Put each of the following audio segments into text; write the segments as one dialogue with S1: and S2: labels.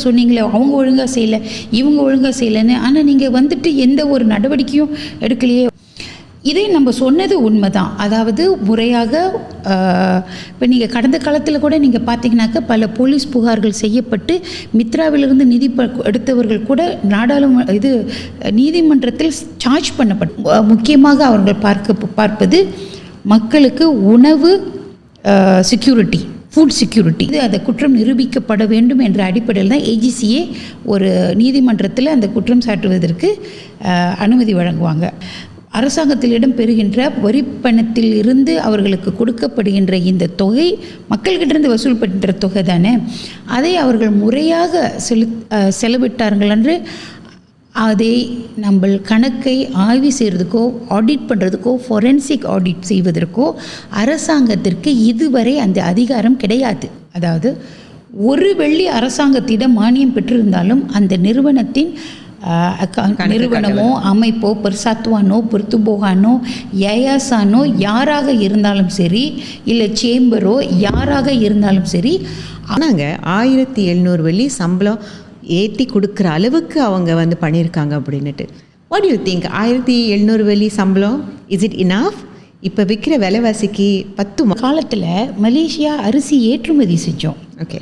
S1: சொன்னீங்களே அவங்க ஒழுங்காக செய்யலை, இவங்க ஒழுங்காக செய்யலைன்னு. ஆனால் நீங்கள் வந்துட்டு எந்த ஒரு நடவடிக்கையும் எடுக்கலையே. இதே நம்ம சொன்னது உண்மை தான். அதாவது முறையாக இப்போ நீங்கள் கடந்த காலத்தில் கூட நீங்கள் பார்த்தீங்கன்னாக்கா பல போலீஸ் புகார்கள் செய்யப்பட்டு மித்ராவிலிருந்து நிதி எடுத்தவர்கள் கூட நீதிமன்றத்தில் சார்ஜ் பண்ணப்பட்ட. முக்கியமாக அவர்கள் பார்ப்பது மக்களுக்கு உணவு செக்யூரிட்டி, ஃபுட் செக்யூரிட்டி. இது அந்த குற்றம் நிரூபிக்கப்பட வேண்டும் என்ற அடிப்படையில் தான் ஏஜிசியே ஒரு நீதிமன்றத்தில் அந்த குற்றம் சாட்டுவதற்கு அனுமதி வழங்குவாங்க. அரசாங்கத்திலிடம் பெறுகின்ற வரி பணத்தில் இருந்து அவர்களுக்கு கொடுக்கப்படுகின்ற இந்த தொகை மக்கள்கிட்டிருந்து வசூல் பண்ணுற தொகை தானே. அதை அவர்கள் முறையாக செலவிட்டார்கள் என்று அதை நம்ம கணக்கை ஆய்வு செய்கிறதுக்கோ ஆடிட் பண்ணுறதுக்கோ ஃபொரென்சிக் ஆடிட் செய்வதற்கோ அரசாங்கத்திற்கு இதுவரை அந்த அதிகாரம் கிடையாது. அதாவது ஒரு வெள்ளி அரசாங்கத்திடம் மானியம் பெற்றிருந்தாலும் அந்த நிறுவனத்தின் நிறுவனமோ அமைப்போ பெர்சாத்வானோ பொருத்துபோகானோ ஏயாசானோ யாராக இருந்தாலும் சரி, இல்லை சேம்பரோ யாராக இருந்தாலும் சரி,
S2: ஆனாங்க 1700 வெள்ளி சம்பளம் ஏற்றி கொடுக்குற அளவுக்கு அவங்க வந்து பண்ணியிருக்காங்க அப்படின்னுட்டு. What you think? 1700 வெள்ளி சம்பளம் இஸ் இட் இனஃப்? இப்போ விற்கிற விலைவாசிக்கு 10
S1: காலத்தில் மலேசியா அரிசி ஏற்றுமதி செஞ்சோம்.
S2: ஓகே.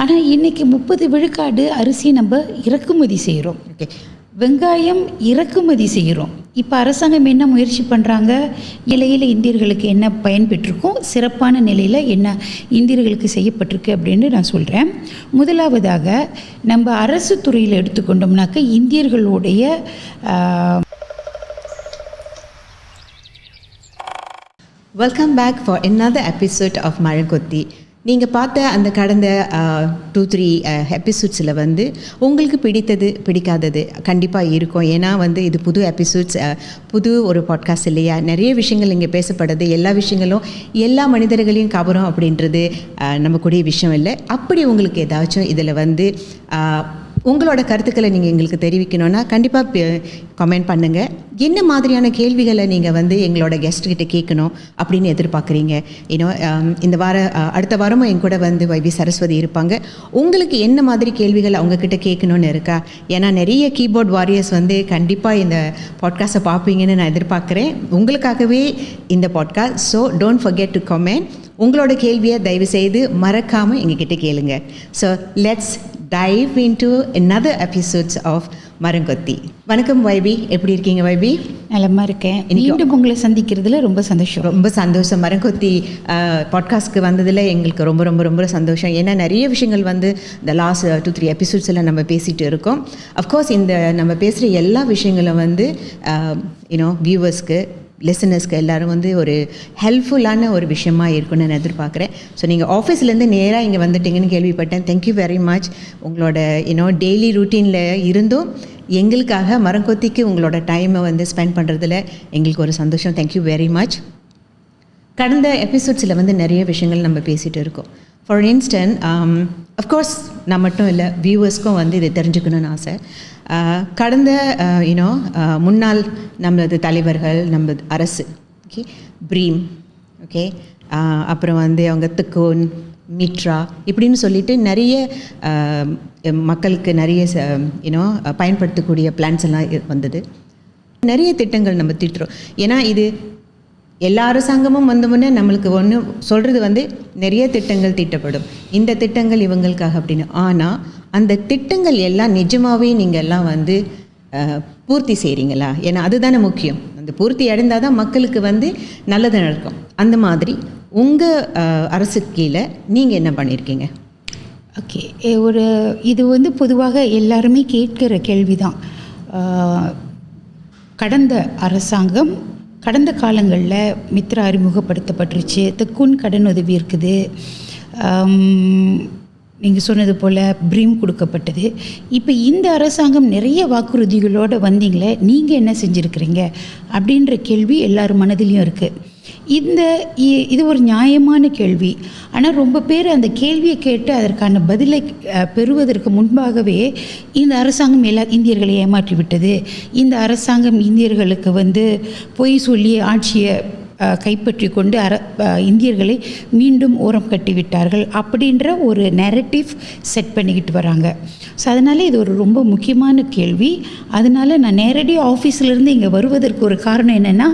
S1: ஆனால் இன்றைக்கி 30 விழுக்காடு அரிசி நம்ம இறக்குமதி செய்கிறோம்.
S2: ஓகே.
S1: வெங்காயம் இறக்குமதி செய்கிறோம். இப்போ அரசாங்கம் என்ன முயற்சி பண்ணுறாங்க, நிலையில் இந்தியர்களுக்கு என்ன பயன்பெற்றிருக்கும், சிறப்பான நிலையில் என்ன இந்தியர்களுக்கு செய்யப்பட்டிருக்கு அப்படின்னு நான் சொல்கிறேன். முதலாவதாக நம்ம அரசு துறையில் எடுத்துக்கொண்டோம்னாக்க இந்தியர்களுடைய
S2: welcome back for another episode of Marangothi. நீங்கள் பார்த்த அந்த கடந்த 2-3 எபிசோட்ஸில் வந்து உங்களுக்கு பிடித்தது பிடிக்காதது கண்டிப்பாக இருக்கும். ஏன்னா வந்து இது புது எபிசோட்ஸ், புது ஒரு பாட்காஸ்ட் இல்லையா. நிறைய விஷயங்கள் இங்கே பேசப்படுது. எல்லா விஷயங்களும் எல்லா மனிதர்களையும் கவரும் அப்படின்றது நம்ம கூடிய விஷயம் இல்லை. அப்படி உங்களுக்கு ஏதாச்சும் இதில் வந்து உங்களோட கருத்துக்களை நீங்கள் எங்களுக்கு தெரிவிக்கணும்னா கண்டிப்பாக கமெண்ட் பண்ணுங்கள். என்ன மாதிரியான கேள்விகளை நீங்கள் வந்து எங்களோட கெஸ்ட்கிட்ட கேட்கணும் அப்படின்னு எதிர்பார்க்குறீங்க. இந்த அடுத்த வாரமும் என் கூட வந்து வைவி சரஸ்வதி இருப்பாங்க. உங்களுக்கு என்ன மாதிரி கேள்விகள் அவங்கக்கிட்ட கேட்கணுன்னு இருக்கா? ஏன்னா நிறைய கீபோர்ட் வாரியர்ஸ் வந்து கண்டிப்பாக இந்த பாட்காஸ்ட்டை பார்ப்பீங்கன்னு நான் எதிர்பார்க்குறேன். உங்களுக்காகவே இந்த podcast. So don't forget to comment. உங்களோட கேள்வியை தயவுசெய்து மறக்காமல் எங்ககிட்ட கேளுங்க. So let's dive into another episodes of மரங்கொத்தி. வணக்கம் வைபி, எப்படி இருக்கீங்க வைபி?
S1: நலமா இருக்கேன். மீண்டும் உங்களை சந்திக்கிறதுல ரொம்ப சந்தோஷம்.
S2: ரொம்ப சந்தோஷம். மரங்கொத்தி பாட்காஸ்ட்க்கு வந்ததில் எங்களுக்கு ரொம்ப ரொம்ப ரொம்ப சந்தோஷம். ஏன்னா நிறைய விஷயங்கள் வந்து இந்த லாஸ்ட் 2-3 எபிசோட்ஸில் நம்ம பேசிகிட்டு இருக்கோம். அஃப்கோர்ஸ் இந்த நம்ம பேசுகிற எல்லா விஷயங்களும் வந்து வியூவர்ஸ்க்கு, லிசனர்ஸ்க்கு எல்லோரும் வந்து ஒரு ஹெல்ப்ஃபுல்லான ஒரு விஷயமா இருக்குன்னு நான் எதிர்பார்க்குறேன். ஸோ நீங்கள் ஆஃபீஸ்லேருந்து நேராக இங்கே வந்துட்டீங்கன்னு கேள்விப்பட்டேன். Thank you very much. உங்களோட டெய்லி ரூட்டீனில் இருந்தும் எங்களுக்காக மரங்கொத்திக்கு உங்களோட டைமை வந்து ஸ்பெண்ட் பண்ணுறதுல எங்களுக்கு ஒரு சந்தோஷம். Thank you very much. கடந்த எபிசோட்ஸில் வந்து நிறைய விஷயங்கள் நம்ம பேசிகிட்டு இருக்கோம். ஃபார் இன்ஸ்டன்ட் அஃப்கோர்ஸ் நான் மட்டும் இல்லை, வியூவர்ஸ்க்கும் வந்து இதை தெரிஞ்சுக்கணுன்னு ஆசை. கடந்த முன்னாள் நம்மளது தலைவர்கள், நம்ம அரசு, ஓகே, ப்ரீம், ஓகே, அப்புறம் வந்து அவங்க திக்கோன், மிட்ரா இப்படின்னு சொல்லிட்டு நிறைய மக்களுக்கு நிறைய பயன்படுத்தக்கூடிய பிளான்ஸ் எல்லாம் வந்தது. நிறைய திட்டங்கள் நம்ம திட்டுறோம். ஏன்னா இது எல்லா அரசாங்கமும் வந்த முன்னே நம்மளுக்கு ஒன்று சொல்கிறது வந்து நிறைய திட்டங்கள் தீட்டப்படும், இந்த திட்டங்கள் இவங்களுக்காக அப்படின்னு. ஆனால் அந்த திட்டங்கள் எல்லாம் நிஜமாகவே நீங்கள் எல்லாம் வந்து பூர்த்தி செய்கிறீங்களா? ஏன்னா அதுதானே முக்கியம். அந்த பூர்த்தி அடைந்தால் தான் மக்களுக்கு வந்து நல்லது நடக்கும். அந்த மாதிரி உங்கள் அரசு கீழே நீங்கள் என்ன பண்ணியிருக்கீங்க?
S1: ஓகே, இது வந்து பொதுவாக எல்லாருமே கேட்கிற கேள்வி தான். கடந்த அரசாங்கம் கடந்த காலங்களில் மித்ரா அறிமுகப்படுத்தப்பட்டுருச்சு, தெக்குன் கடன் உதவி இருக்குது, நீங்கள் சொன்னது போல் ப்ரீம் கொடுக்கப்பட்டது. இப்போ இந்த அரசாங்கம் நிறைய வாக்குறுதிகளோடு வந்தீங்களே, நீங்கள் என்ன செஞ்சுருக்கிறீங்க அப்படின்ற கேள்வி எல்லார் மனதிலையும் இருக்குது. இது ஒரு நியாயமான கேள்வி. ஆனால் ரொம்ப பேர் அந்த கேள்வியை கேட்டு அதற்கான பதிலை பெறுவதற்கு முன்பாகவே இந்த அரசாங்கம் இந்தியர்களை ஏமாற்றி விட்டது, இந்த அரசாங்கம் இந்தியர்களுக்கு வந்து பொய் சொல்லி ஆட்சியை கைப்பற்றி கொண்டு இந்தியர்களை மீண்டும் ஓரம் கட்டிவிட்டார்கள் அப்படின்ற ஒரு நெரட்டிவ் செட் பண்ணிக்கிட்டு வராங்க. ஸோ அதனால் இது ஒரு ரொம்ப முக்கியமான கேள்வி. அதனால் நான் நேரடியாக ஆஃபீஸிலேருந்து இங்கே வருவதற்கு ஒரு காரணம் என்னென்னா,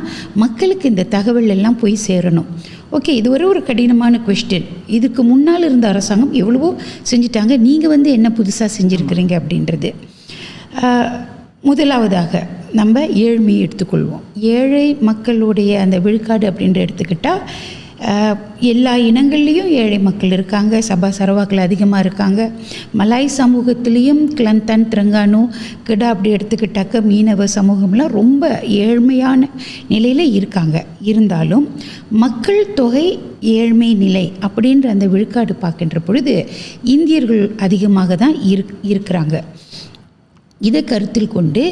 S1: மக்களுக்கு இந்த தகவல் எல்லாம் போய் சேரணும். ஓகே, இது ஒரு கடினமான கொஸ்டின். இதுக்கு முன்னால் இருந்த அரசாங்கம் எவ்வளவோ செஞ்சுட்டாங்க, நீங்கள் என்ன புதுசாக செஞ்சுருக்கிறீங்க அப்படின்றது. முதலாவதாக நம்ம ஏழ்மையை எடுத்துக்கொள்வோம். ஏழை மக்களுடைய அந்த விழுக்காடு அப்படின்ற எடுத்துக்கிட்டால் எல்லா இனங்கள்லேயும் ஏழை மக்கள் இருக்காங்க. சபா சரவாக்கள் அதிகமாக இருக்காங்க. மலாய் சமூகத்திலையும் கிளந்தன், திரங்கானு, கிடா அப்படி எடுத்துக்கிட்டாக்க மீனவ சமூகம்லாம் ரொம்ப ஏழ்மையான நிலையில் இருக்காங்க. இருந்தாலும் மக்கள் தொகை ஏழ்மை நிலை அப்படின்ற அந்த விழுக்காடு பார்க்கின்ற பொழுது இந்தியர்கள் அதிகமாக தான் இருக்கிறாங்க. இதை கருத்தில் கொண்டு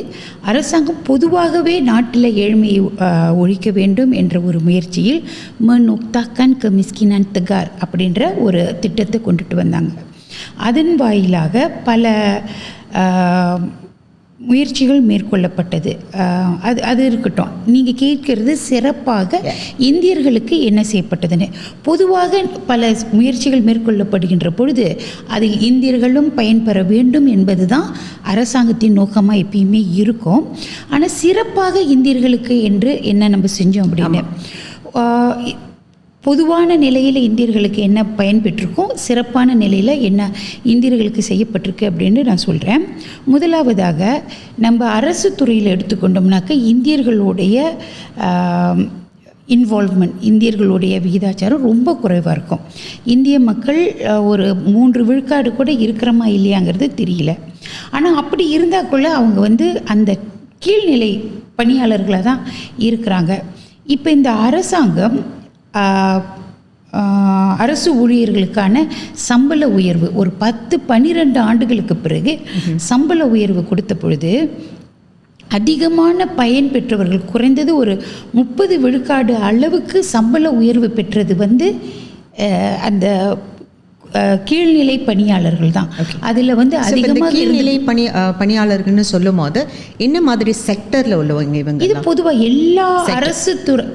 S1: அரசாங்கம் பொதுவாகவே நாட்டில் ஏழ்மையை ஒழிக்க வேண்டும் என்ற ஒரு முயற்சியில் மனுக்தாக்கன் கமிஸ்கினான் தகார் அப்படின்ற ஒரு திட்டத்தை கொண்டுட்டு வந்தாங்க. அதன் வாயிலாக பல முயற்சிகள் மேற்கொள்ளப்பட்டது. அது இருக்கட்டும். நீங்கள் கேட்கிறது சிறப்பாக இந்தியர்களுக்கு என்ன செய்யப்பட்டதுன்னு. பொதுவாக பல முயற்சிகள் மேற்கொள்ளப்படுகின்ற பொழுது அதில் இந்தியர்களும் பயன்பெற வேண்டும் என்பது தான் அரசாங்கத்தின் நோக்கமாக எப்பயுமே இருக்கும். ஆனால் சிறப்பாக இந்தியர்களுக்கு என்று என்ன நம்ம செஞ்சோம் அப்படின்னு, பொதுவான நிலையில் இந்தியர்களுக்கு என்ன பயன்பெற்றிருக்கும், சிறப்பான நிலையில் என்ன இந்தியர்களுக்கு செய்யப்பட்டிருக்கு அப்படின்னு நான் சொல்கிறேன். முதலாவதாக நம்ம அரசு துறையில் எடுத்துக்கொண்டோம்னாக்க இந்தியர்களுடைய இன்வால்வ்மெண்ட், இந்தியர்களுடைய விகிதாச்சாரம் ரொம்ப குறைவாக இருக்கும். இந்திய மக்கள் ஒரு 3 விழுக்காடு கூட இருக்கிறமா இல்லையாங்கிறது தெரியல. ஆனால் அப்படி இருந்தாக்குள்ள அவங்க அந்த கீழ்நிலை பணியாளர்களாக தான் இருக்கிறாங்க. இப்போ இந்த அரசாங்கம் அரசு ஊழியர்களுக்கான சம்பள உயர்வு ஒரு 10-12 ஆண்டுகளுக்கு பிறகு சம்பள உயர்வு கொடுத்த பொழுது அதிகமான பயன் பெற்றவர்கள், குறைந்தது ஒரு 30 விழுக்காடு அளவுக்கு சம்பள உயர்வு பெற்றது அந்த கீழ்நிலை பணியாளர்கள் தான். அதில் அதிகமாக
S2: கீழ்நிலை பணியாளர்கள்னு சொல்லும் போது என்ன மாதிரி செக்டரில் உள்ளவங்க இவங்க? இது
S1: பொதுவாக எல்லா அரசு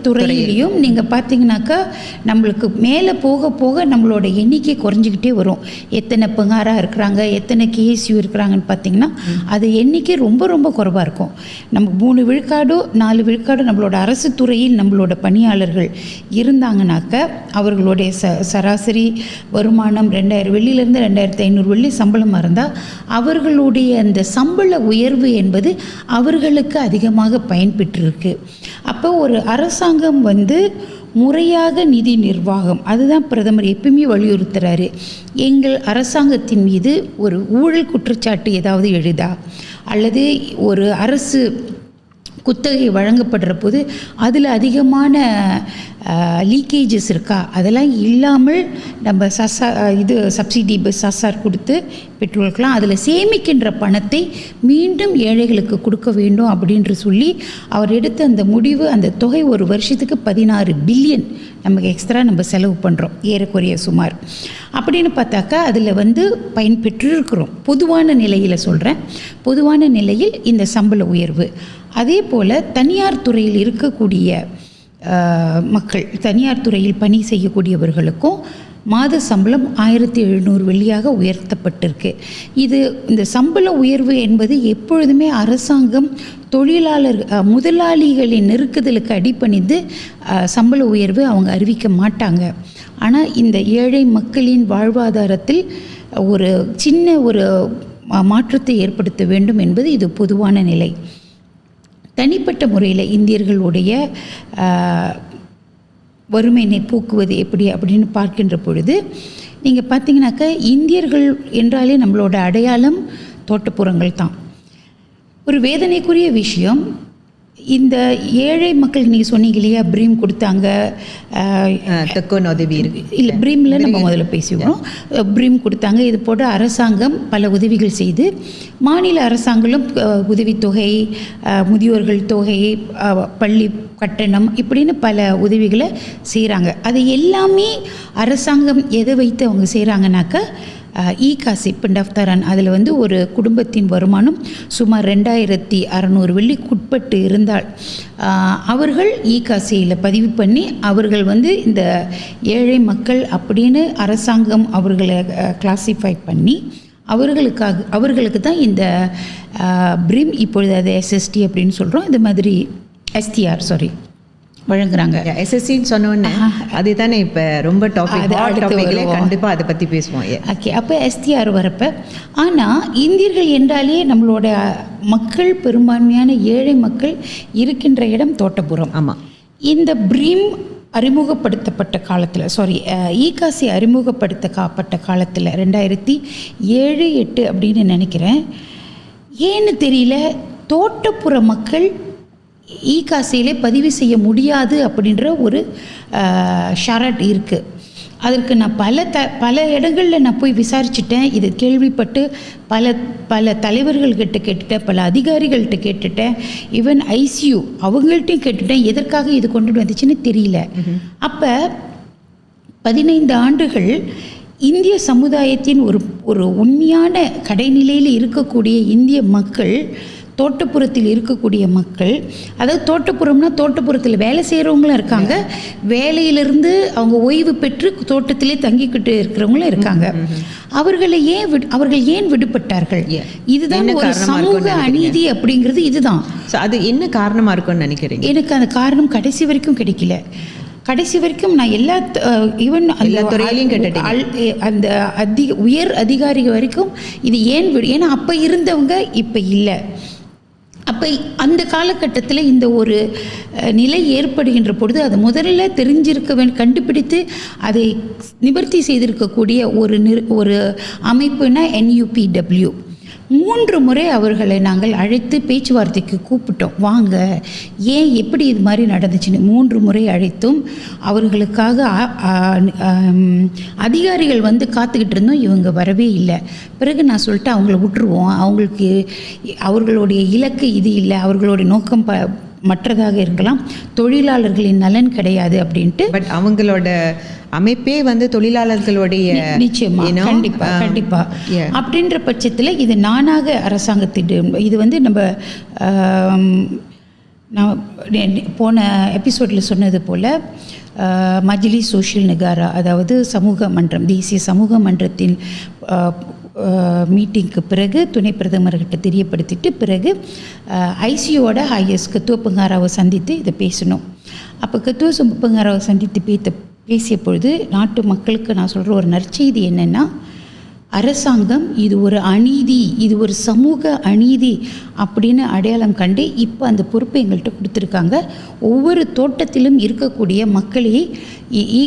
S1: துறையிலையும் நீங்கள் பார்த்தீங்கன்னாக்கா நம்மளுக்கு மேலே போக போக நம்மளோட எண்ணிக்கை குறைஞ்சிக்கிட்டே வரும். எத்தனை பங்காராக இருக்கிறாங்க, எத்தனை கேஎஸ்யூ இருக்கிறாங்கன்னு பார்த்தீங்கன்னா அது எண்ணிக்கை ரொம்ப ரொம்ப குறைவாக இருக்கும். நம்ம 3 விழுக்காடோ 4 விழுக்காடோ நம்மளோட அரசு துறையில் நம்மளோட பணியாளர்கள் இருந்தாங்கனாக்க அவர்களுடைய சராசரி வருமானம் 2000 வெள்ளியிலேருந்து 2500 வெள்ளி சம்பளமாக இருந்தால் அவர்களுடைய அந்த சம்பள உயர்வு என்பது அவர்களுக்கு அதிகமாக பயன்பெற்றிருக்கு. அப்போ ஒரு அரசாங்கம் முறையாக நிதி நிர்வாகம், அதுதான் பிரதமர் எப்பவுமே வலியுறுத்துகிறாரு. எங்கள் அரசாங்கத்தின் மீது ஒரு ஊழல் குற்றச்சாட்டு ஏதாவது எழுதா அல்லது ஒரு அரசு குத்தகை வழங்கப்படுற போது அதில் அதிகமான லீக்கேஜஸ் இருக்கா, அதெல்லாம் இல்லாமல் நம்ம சப்சிடி சசார் கொடுத்து பெட்ரோலுக்கெலாம் அதில் சேமிக்கின்ற பணத்தை மீண்டும் ஏழைகளுக்கு கொடுக்க வேண்டும் அப்படின்று சொல்லி அவர் எடுத்த அந்த முடிவு. அந்த தொகை ஒரு வருஷத்துக்கு 16 பில்லியன் நமக்கு எக்ஸ்ட்ரா நம்ம செலவு பண்ணுறோம், ஏறக்குறைய சுமார். அப்படின்னு பார்த்தாக்கா அதில் பயன்பெற்று இருக்கிறோம். பொதுவான நிலையில் சொல்கிறேன், பொதுவான நிலையில் இந்த சம்பள உயர்வு. அதே போல் தனியார் துறையில் இருக்கக்கூடிய மக்கள், தனியார் துறையில் பணி செய்யக்கூடியவர்களுக்கும் மாத சம்பளம் 1700 வெள்ளியாக உயர்த்தப்பட்டிருக்கு. இந்த சம்பள உயர்வு என்பது எப்பொழுதுமே அரசாங்கம் முதலாளிகளின் நெருக்குதலுக்கு அடிபணிந்து சம்பள உயர்வு அவங்க அறிவிக்க மாட்டாங்க. ஆனால் இந்த ஏழை மக்களின் வாழ்வாதாரத்தில் ஒரு சின்ன ஒரு மாற்றத்தை ஏற்படுத்த வேண்டும் என்பது இது பொதுவான நிலை. தனிப்பட்ட முறையில் இந்தியர்களுடைய வறுமையினை போக்குவது எப்படி அப்படின்னு பார்க்கின்ற பொழுது நீங்கள் பார்த்தீங்கன்னாக்கா இந்தியர்கள் என்றாலே நம்மளோட அடையாளம் தோட்டப்புறங்கள் தான். ஒரு வேதனைக்குரிய விஷயம், இந்த ஏழை மக்கள் நீங்கள் சொன்னீங்க இல்லையா, பிரீம் கொடுத்தாங்க, இல்லை பிரீமில் நம்ம முதல்ல பேசிக்கிறோம். பிரீம் கொடுத்தாங்க. இது போட அரசாங்கம் பல உதவிகள் செய்து, மாநில அரசாங்கம் உதவித்தொகை, முதியோர்கள் தொகை, பள்ளி கட்டணம் இப்படின்னு பல உதவிகளை செய்கிறாங்க. அது எல்லாமே அரசாங்கம் எதை வைத்து அவங்க செய்கிறாங்கனாக்கா காசி பிண்டப்தரன் அதில் வந்து ஒரு குடும்பத்தின் வருமானம் சுமார் 2600 வெள்ளிக்குட்பட்டு இருந்தால் அவர்கள் காசியில் பதிவு பண்ணி அவர்கள் வந்து இந்த ஏழை மக்கள் அப்படின்னு அரசாங்கம் அவர்களை கிளாசிஃபை பண்ணி அவர்களுக்கு தான் இந்த பிரிம், இப்பொழுது அது எஸ்எஸ்டி அப்படின்னு சொல்கிறோம், இந்த மாதிரி எஸ்டிஆர் வழங்குறாங்க.
S2: எஸ்எஸ்சின்னு சொன்னோன்னே அதுதானே இப்போ ரொம்ப டாபிக்ல கண்டிப்பாக அதை பற்றி பேசுவோம்.
S1: ஓகே, அப்போ எஸ்டிஆர் வரப்போ ஆனால் இந்தியர்கள் என்றாலே நம்மளோட மக்கள் பெரும்பான்மையான ஏழை மக்கள் இருக்கின்ற இடம் தோட்டப்புறம்.
S2: ஆமாம்.
S1: இந்த பிரிம் அறிமுகப்படுத்தப்பட்ட காலத்தில் காசி அறிமுகப்படுத்தப்பட்ட காலத்தில் 2007-8 அப்படின்னு நினைக்கிறேன். ஏன்னு தெரியல, தோட்டப்புற மக்கள் காசியிலே பதிவு செய்ய முடியாது அப்படின்ற ஒரு ஷரட் இருக்குது. அதற்கு நான் பல இடங்களில் நான் போய் விசாரிச்சுட்டேன். இது கேள்விப்பட்டு பல தலைவர்கள்கிட்ட கேட்டுட்டேன், பல அதிகாரிகள்கிட்ட கேட்டுட்டேன், ஈவன் ஐசியூ அவங்கள்ட்டையும் கேட்டுட்டேன். எதற்காக இது கொண்டு வந்துச்சுன்னு தெரியல. அப்போ 15 ஆண்டுகள் இந்திய சமுதாயத்தின் ஒரு உண்மையான கடைநிலையில் இருக்கக்கூடிய இந்திய மக்கள், தோட்டப்புறத்தில் இருக்கக்கூடிய மக்கள், அதாவது தோட்டப்புறத்தில் வேலை செய்கிறவங்களும் இருக்காங்க, வேலையிலிருந்து அவங்க ஓய்வு பெற்று தோட்டத்திலே தங்கிக்கிட்டு இருக்கிறவங்களும் இருக்காங்க. அவர்கள் ஏன் விடுபட்டார்கள்? இதுதான் ஒரு சமூக அநீதி அப்படிங்கிறது. இதுதான்
S2: அது என்ன காரணமாக இருக்கும்னு நினைக்கிறீங்க? எனக்கு
S1: அந்த காரணம் கடைசி வரைக்கும் கிடைக்கல. கடைசி வரைக்கும் நான் ஈவன் அந்த உயர் அதிகாரிகள் வரைக்கும் இது ஏன்னா அப்போ இருந்தவங்க இப்போ இல்லை. அப்போ அந்த காலகட்டத்தில் இந்த ஒரு நிலை ஏற்படுகின்ற பொழுது அதை முதல்ல கண்டுபிடித்து அதை நிவர்த்தி செய்திருக்கக்கூடிய ஒரு அமைப்புனா NUPW. 3 முறை அவர்களை நாங்கள் அழைத்து பேச்சுவார்த்தைக்கு கூப்பிட்டோம். வாங்க, ஏன் எப்படி இது மாதிரி நடந்துச்சுன்னு 3 முறை அழைத்தும் அவர்களுக்காக அதிகாரிகள் வந்து காத்துக்கிட்டு இருந்தோம். இவங்க வரவே இல்லை. பிறகு நான் சொல்லிட்டு அவங்கள விட்டுருவோம், அவர்களுடைய இலக்கு இது இல்லை, அவர்களுடைய நோக்கம் மற்றதாக இருக்கலாம், தொழிலாளர்களின் நலன் கிடையாது அப்படின்ட்டு.
S2: பட் அவங்களோட அமைப்பே வந்து தொழிலாளர்களுடைய
S1: நிச்சயமா கண்டிப்பா அப்படின்ற பட்சத்தில் இது நானாக அரசாங்கத்திடம் இது வந்து நான் போன எபிசோடில் சொன்னது போல் மஜ்லிஸ் சோஷியல் நிகாரா, அதாவது சமூக மன்றம், தேசிய சமூக மன்றத்தின் மீட்டிங்க்கு பிறகு துணை பிரதமர்கிட்ட தெரியப்படுத்திட்டு பிறகு ஐசியோட ஹைஎஸ் கத்துவ பங்காராவை சந்தித்து இதை பேசணும். அப்போ கத்துவ பங்காராவை சந்தித்து பேசிய பொழுது நாட்டு மக்களுக்கு நான் சொல்கிற ஒரு நற்செய்தி என்னென்னா, அரசாங்கம் இது ஒரு அநீதி, இது ஒரு சமூக அநீதி அப்படின்னு அடையாளம் கண்டு இப்போ அந்த பொறுப்பை எங்கள்கிட்ட கொடுத்துருக்காங்க. ஒவ்வொரு தோட்டத்திலும் இருக்கக்கூடிய மக்களை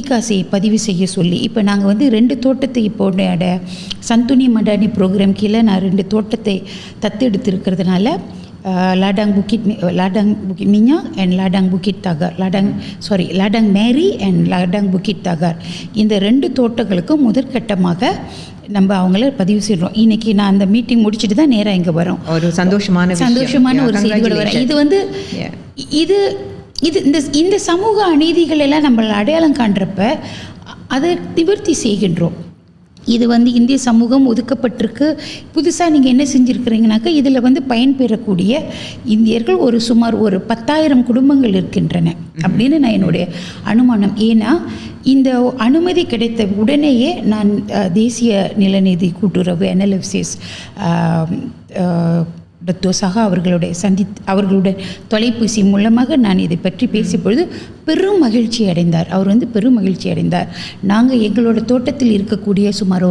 S1: காசியை பதிவு செய்ய சொல்லி இப்போ நாங்கள் வந்து 2 தோட்டத்தை இப்போ சந்துனி மடானி ப்ரோக்ராம் கீழே நான் 2 தோட்டத்தை தத்தெடுத்திருக்கிறதுனால லாடாங் புக்கிட் மிஞா and லாடாங் book id Takhar, லாடாங் Mary and லாடாங் புக்கிட் தகார், இந்த 2 தோட்டங்களுக்கும் முதற்கட்டமாக நம்ம அவங்கள பதிவு செய்கிறோம். இன்றைக்கி நான் அந்த மீட்டிங் முடிச்சுட்டு தான் நேராக இங்கே வரோம்.
S2: ஒரு சந்தோஷமான
S1: ஒரு செய்தியோட வரேன். இது வந்து இந்த சமூக அநீதிகள் எல்லாம் நம்மளை அடையாளம் காண்றப்ப அதை நிவர்த்தி செய்கின்றோம். இது வந்து இந்திய சமூகம் ஒதுக்கப்பட்டிருக்கு. புதுசாக நீங்கள் என்ன செஞ்சுருக்கிறீங்கனாக்கா, இதில் வந்து பயன்பெறக்கூடிய இந்தியர்கள் சுமார் 10,000 குடும்பங்கள் இருக்கின்றன அப்படின்னு நான் என்னுடைய அனுமானம். ஏன்னா இந்த அனுமதி கிடைத்த உடனேயே நான் தேசிய நிலநிதி கூட்டுறவு NLFCS சகா அவர்களுடைய தொலைபேசி மூலமாக நான் இதை பற்றி பேசிய பொழுது பெரும் மகிழ்ச்சி அடைந்தார். அவர் வந்து பெரும் மகிழ்ச்சி அடைந்தார். நாங்கள் எங்களோட தோட்டத்தில் இருக்கக்கூடிய சுமார்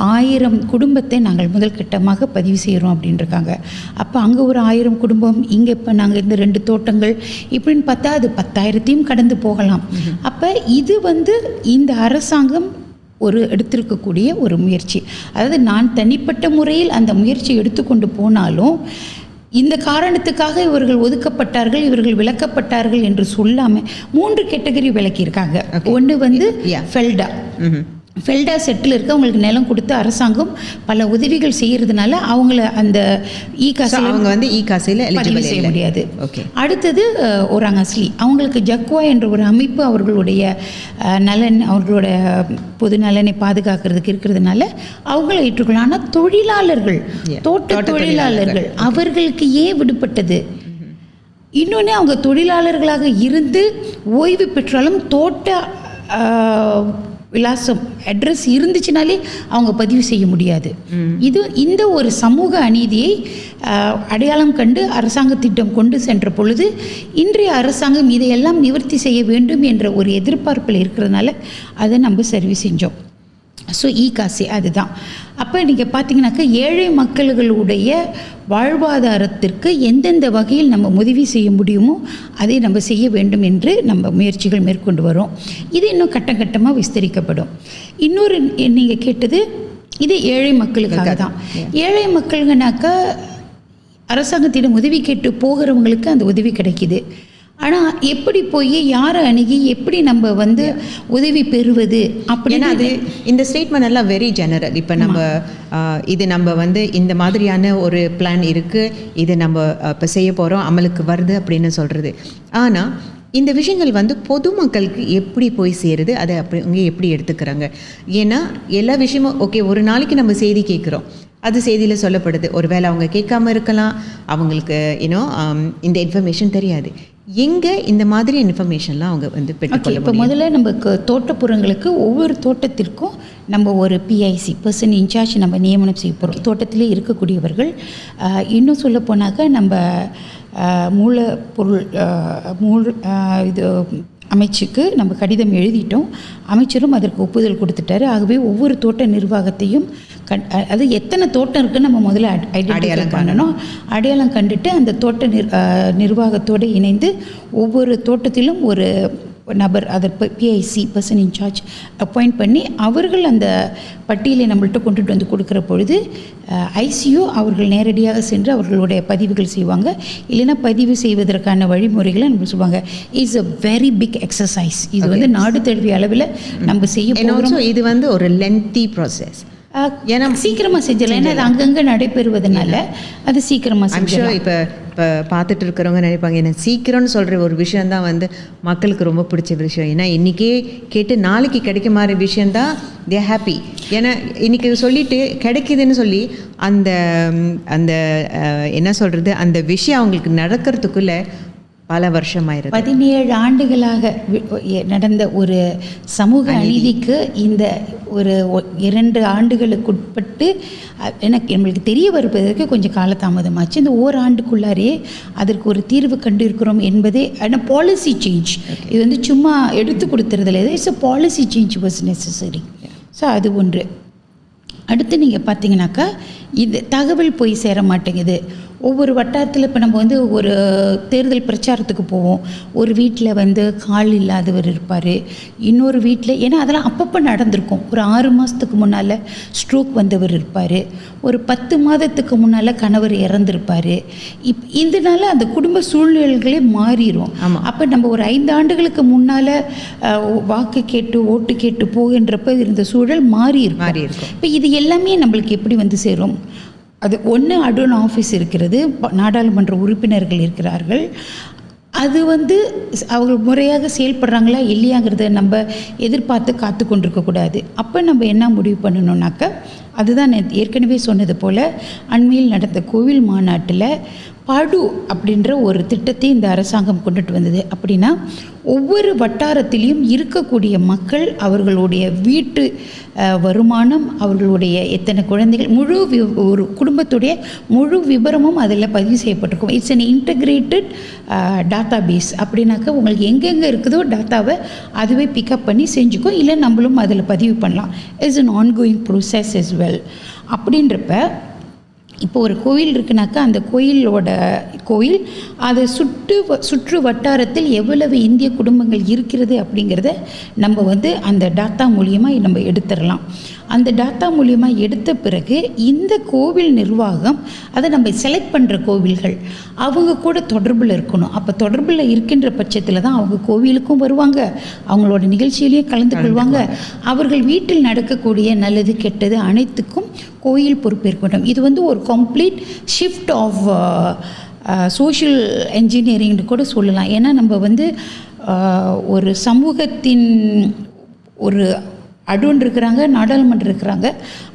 S1: 1000 குடும்பத்தை நாங்கள் முதல் கட்டமாக பதிவு செய்கிறோம் அப்படின்ட்டுருக்காங்க. அப்போ அங்கே 1000 குடும்பம், இங்கே இப்போ நாங்கள் இந்த 2 தோட்டங்கள் இப்படின்னு பார்த்தா அது 10,000த்தையும் கடந்து போகலாம். அப்போ இது வந்து இந்த அரசாங்கம் எடுத்திருக்கக்கூடிய ஒரு முயற்சி. அதாவது நான் தனிப்பட்ட முறையில் அந்த முயற்சி எடுத்துக்கொண்டு போனாலும் இந்த காரணத்துக்காக இவர்கள் ஒதுக்கப்பட்டார்கள், இவர்கள் விலக்கப்பட்டார்கள் என்று சொல்லாமல் 3 கேட்டகரி விலக்கியிருக்காங்க. ஒன்று வந்து ஃபெல்டா. ஃபெல்டா செட்டில் இருக்க அவங்களுக்கு நிலம் கொடுத்து அரசாங்கம் பல உதவிகள் செய்கிறதுனால அவங்கள அந்த
S2: அவங்க வந்து இகாசியில்
S1: பதிவு செய்ய முடியாது.
S2: ஓகே.
S1: அடுத்தது ஒராங் அஸ்லி, அவங்களுக்கு ஜக்வா என்ற ஒரு அமைப்பு அவர்களுடைய நலன், அவர்களோட பொது நலனை பாதுகாக்கிறதுக்கு இருக்கிறதுனால அவங்கள ஏற்றுக்கொள்ளலாம். ஆனால் தொழிலாளர்கள், தோட்ட தொழிலாளர்கள் அவர்களுக்கு ஏன் விடுபட்டது? இன்னொன்று, அவங்க தொழிலாளர்களாக இருந்து ஓய்வு பெற்றாலும் தோட்ட விலாசம் அட்ரஸ் இருந்துச்சுனாலே அவங்க பதிவு செய்ய முடியாது. இந்த ஒரு சமூக அநீதியை அடையாளம் கண்டு அரசாங்கத்திடம் கொண்டு சென்ற பொழுது இன்றைய அரசாங்கம் இதையெல்லாம் நிவர்த்தி செய்ய வேண்டும் என்ற ஒரு எதிர்பார்ப்பில் இருக்கிறதுனால அதை நம்ம சர்வீ செஞ்சோம். ஸோ இகாசி அதுதான். அப்போ நீங்கள் பார்த்தீங்கன்னாக்கா ஏழை மக்கள்களுடைய வாழ்வாதாரத்திற்கு எந்தெந்த வகையில் நம்ம உதவி செய்ய முடியுமோ அதை நம்ம செய்ய வேண்டும் என்று நம்ம முயற்சிகள் மேற்கொண்டு வரோம். இது இன்னும் கட்டம் கட்டமாக விஸ்தரிக்கப்படும். இன்னொரு நீங்கள் கேட்டது இது ஏழை மக்களுக்காக தான். ஏழை மக்கள்னாக்கா அரசாங்கத்திடம் உதவி கேட்டு போகிறவங்களுக்கு அந்த உதவி கிடைக்கிது. ஆனால் எப்படி போய் யாரை அணுகி எப்படி நம்ம வந்து உதவி பெறுவது அப்படின்னா
S2: அது இந்த ஸ்டேட்மெண்ட் எல்லாம் வெரி ஜெனரல். இப்போ நம்ம இது நம்ம வந்து இந்த மாதிரியான ஒரு பிளான் இருக்குது, இது நம்ம இப்போ செய்ய போகிறோம், அமலுக்கு வருது அப்படின்னு சொல்கிறது. ஆனால் இந்த விஷயங்கள் வந்து பொதுமக்களுக்கு எப்படி போய் சேருது, அதை அப்படி அவங்க எப்படி எடுத்துக்கிறாங்க? ஏன்னா எல்லா விஷயமும் ஓகே, ஒரு நாளைக்கு நம்ம செய்தி கேட்குறோம், அது செய்தியில் சொல்லப்படுது, ஒரு வேளை அவங்க கேட்காம இருக்கலாம், அவங்களுக்கு இந்த இன்ஃபர்மேஷன் தெரியாது. எங்கே இந்த மாதிரி இன்ஃபர்மேஷன்லாம் அவங்க வந்து பெற்றுக்கொள்ள
S1: இப்போ முதல்ல நமக்கு தோட்டப்புறங்களுக்கு ஒவ்வொரு தோட்டத்திற்கும் நம்ம ஒரு பிஐசி பர்சன் இன்சார்ஜ் நம்ம நியமனம் செய்ய போகிறோம். தோட்டத்திலே இருக்கக்கூடியவர்கள். இன்னும் சொல்ல போனாக்க நம்ம மூலப்பொருள் இது அமைச்சுக்கு நம்ம கடிதம் எழுதிட்டோம். அமைச்சரும் அதற்கு ஒப்புதல் கொடுத்துட்டாரு. ஆகவே ஒவ்வொரு தோட்ட நிர்வாகத்தையும் அது எத்தனை தோட்டம் இருக்குன்னு நம்ம முதல்ல அடையாளம் பண்ணணும். அடையாளம் கண்டுட்டு அந்த தோட்ட நிர்வாகத்தோடு இணைந்து ஒவ்வொரு தோட்டத்திலும் ஒரு நபர், அதை பிஐசி பர்சன் இன்சார்ஜ் அப்பாயிண்ட் பண்ணி அவர்கள் அந்த பட்டியலை நம்மள்கிட்ட கொண்டுட்டு வந்து கொடுக்குற பொழுது ஐசியோ அவர்கள் நேரடியாக சென்று அவர்களுடைய பதிவுகள் செய்வாங்க. இல்லைன்னா பதிவு செய்வதற்கான வழிமுறைகளை நம்ம சொல்லுவாங்க. It's a very big exercise. இது வந்து நாடு தழுவிய அளவில் நம்ம செய்ய போகிறோம்.
S2: இது வந்து ஒரு லென்த்தி ப்ராசஸ்.
S1: ஏன்னா சீக்கிரமாக செஞ்சிடலாம். ஏன்னா அது அங்கங்கே நடைபெறுவதனால அது சீக்கிரமாக செஞ்சிடலாம்.
S2: இப்போ பார்த்துட்டு இருக்கிறவங்க நினைப்பாங்க, என்ன சீக்கிரம்னு சொல்கிற ஒரு விஷயந்தான் வந்து மக்களுக்கு ரொம்ப பிடிச்ச விஷயம். ஏன்னா இன்றைக்கே கேட்டு நாளைக்கு கிடைக்க மாதிரி விஷயந்தான் தே ஹாப்பி. ஏன்னா இன்றைக்கி சொல்லிவிட்டு கிடைக்குதுன்னு சொல்லி அந்த அந்த என்ன சொல்கிறது, அந்த விஷயம் அவங்களுக்கு நடக்கிறதுக்குள்ளே பல வருஷமாயிருது.
S1: 17 ஆண்டுகளாக நடந்த ஒரு சமூக அநீதிக்கு இந்த ஒரு 2 ஆண்டுகளுக்கு உட்பட்டு எனக்கு நம்மளுக்கு தெரிய வருவதற்கு கொஞ்சம் காலதாமதமாச்சு. இந்த ஓராண்டுக்குள்ளாரே அதற்கு ஒரு தீர்வு கண்டு இருக்கிறோம் என்பதே ஆனால் பாலிசி சேஞ்ச். இது வந்து சும்மா எடுத்து கொடுத்துறதில்ல, it's a policy change was necessary. So அது ஒன்று. அடுத்து நீங்கள் பார்த்தீங்கன்னாக்கா இது தகவல் போய் சேர மாட்டேங்குது. ஒவ்வொரு வட்டாரத்தில் இப்போ நம்ம வந்து ஒரு தேர்தல் பிரச்சாரத்துக்கு போவோம். ஒரு வீட்டில் வந்து கால் இல்லாதவர் இருப்பார், இன்னொரு வீட்டில், ஏன்னா அதெல்லாம் அப்பப்போ நடந்திருக்கும். ஒரு 6 மாதத்துக்கு முன்னால் ஸ்ட்ரோக் வந்தவர் இருப்பார், ஒரு 10 மாதத்துக்கு முன்னால் கணவர் இறந்துருப்பார். இதனால அந்த குடும்ப சூழ்நிலைகளே மாறிடும். அப்போ நம்ம ஒரு 5 ஆண்டுகளுக்கு முன்னால் வாக்கு கேட்டு ஓட்டு கேட்டு போகின்றப்ப இருந்த சூழல் மாறி இருக்கும். இப்போ இது எல்லாமே நம்மளுக்கு எப்படி வந்து சேரும்? அது ஒன்று அடோன் ஆஃபீஸ் இருக்கிறது, நாடாளுமன்ற உறுப்பினர்கள் இருக்கிறார்கள். அது வந்து அவர்கள் முறையாக செயல்படுறாங்களா இல்லையாங்கிறத நம்ம எதிர்பார்த்து காத்து கொண்டிருக்கக்கூடாது. அப்போ நம்ம என்ன முடிவு பண்ணணுன்னாக்கா, அதுதான் ஏற்கனவே சொன்னது போல் அண்மையில் நடந்த கோவில் மாநாட்டில் படு அப்படின்ற ஒரு திட்டத்தை இந்த அரசாங்கம் கொண்டுட்டு வந்தது. அப்படின்னா ஒவ்வொரு வட்டாரத்திலையும் இருக்கக்கூடிய மக்கள், அவர்களுடைய வீட்டு வருமானம், அவர்களுடைய எத்தனை குழந்தைகள், ஒரு குடும்பத்துடைய முழு விபரமும் அதில் பதிவு செய்யப்பட்டிருக்கும். It's an integrated data base. அப்படின்னாக்கா உங்களுக்கு எங்கெங்கே இருக்குதோ டேட்டாவை அதுவே பிக்கப் பண்ணி செஞ்சுக்கும், இல்லை நம்மளும் அதில் பதிவு பண்ணலாம். It's an ongoing process as well. அப்படின்றப்ப இப்போ ஒரு கோயில் இருக்குனாக்கா அந்த கோயில். அதை சுற்று வட்டாரத்தில் எவ்வளவு இந்திய குடும்பங்கள் இருக்கிறது அப்படிங்கிறத நம்ம வந்து அந்த டாட்டா மூலியமாக நம்ம எடுத்துடலாம். அந்த டாட்டா மூலியமாக எடுத்த பிறகு இந்த கோவில் நிர்வாகம் அதை நம்ம செலக்ட் பண்ணுற கோவில்கள் அவங்க கூட தொடர்பில் இருக்கணும். அப்போ தொடர்பில் இருக்கின்ற பட்சத்தில் தான் அவங்க கோவிலுக்கும் வருவாங்க, அவங்களோட நிகழ்ச்சியிலையும் கலந்து கொள்வாங்க. அவர்கள் வீட்டில் நடக்கக்கூடிய நல்லது கெட்டது அனைத்துக்கும் கோயில் பொறுப்பேற்கணும். இது வந்து ஒரு கம்ப்ளீட் ஷிஃப்ட் ஆஃப் சோஷியல் என்ஜினியரிங்னு கூட சொல்லலாம். ஏன்னா நம்ம வந்து ஒரு சமூகத்தின் ஒரு அடுவன் இருக்கிறாங்க, நாடாளுமன்றம் இருக்கிறாங்க.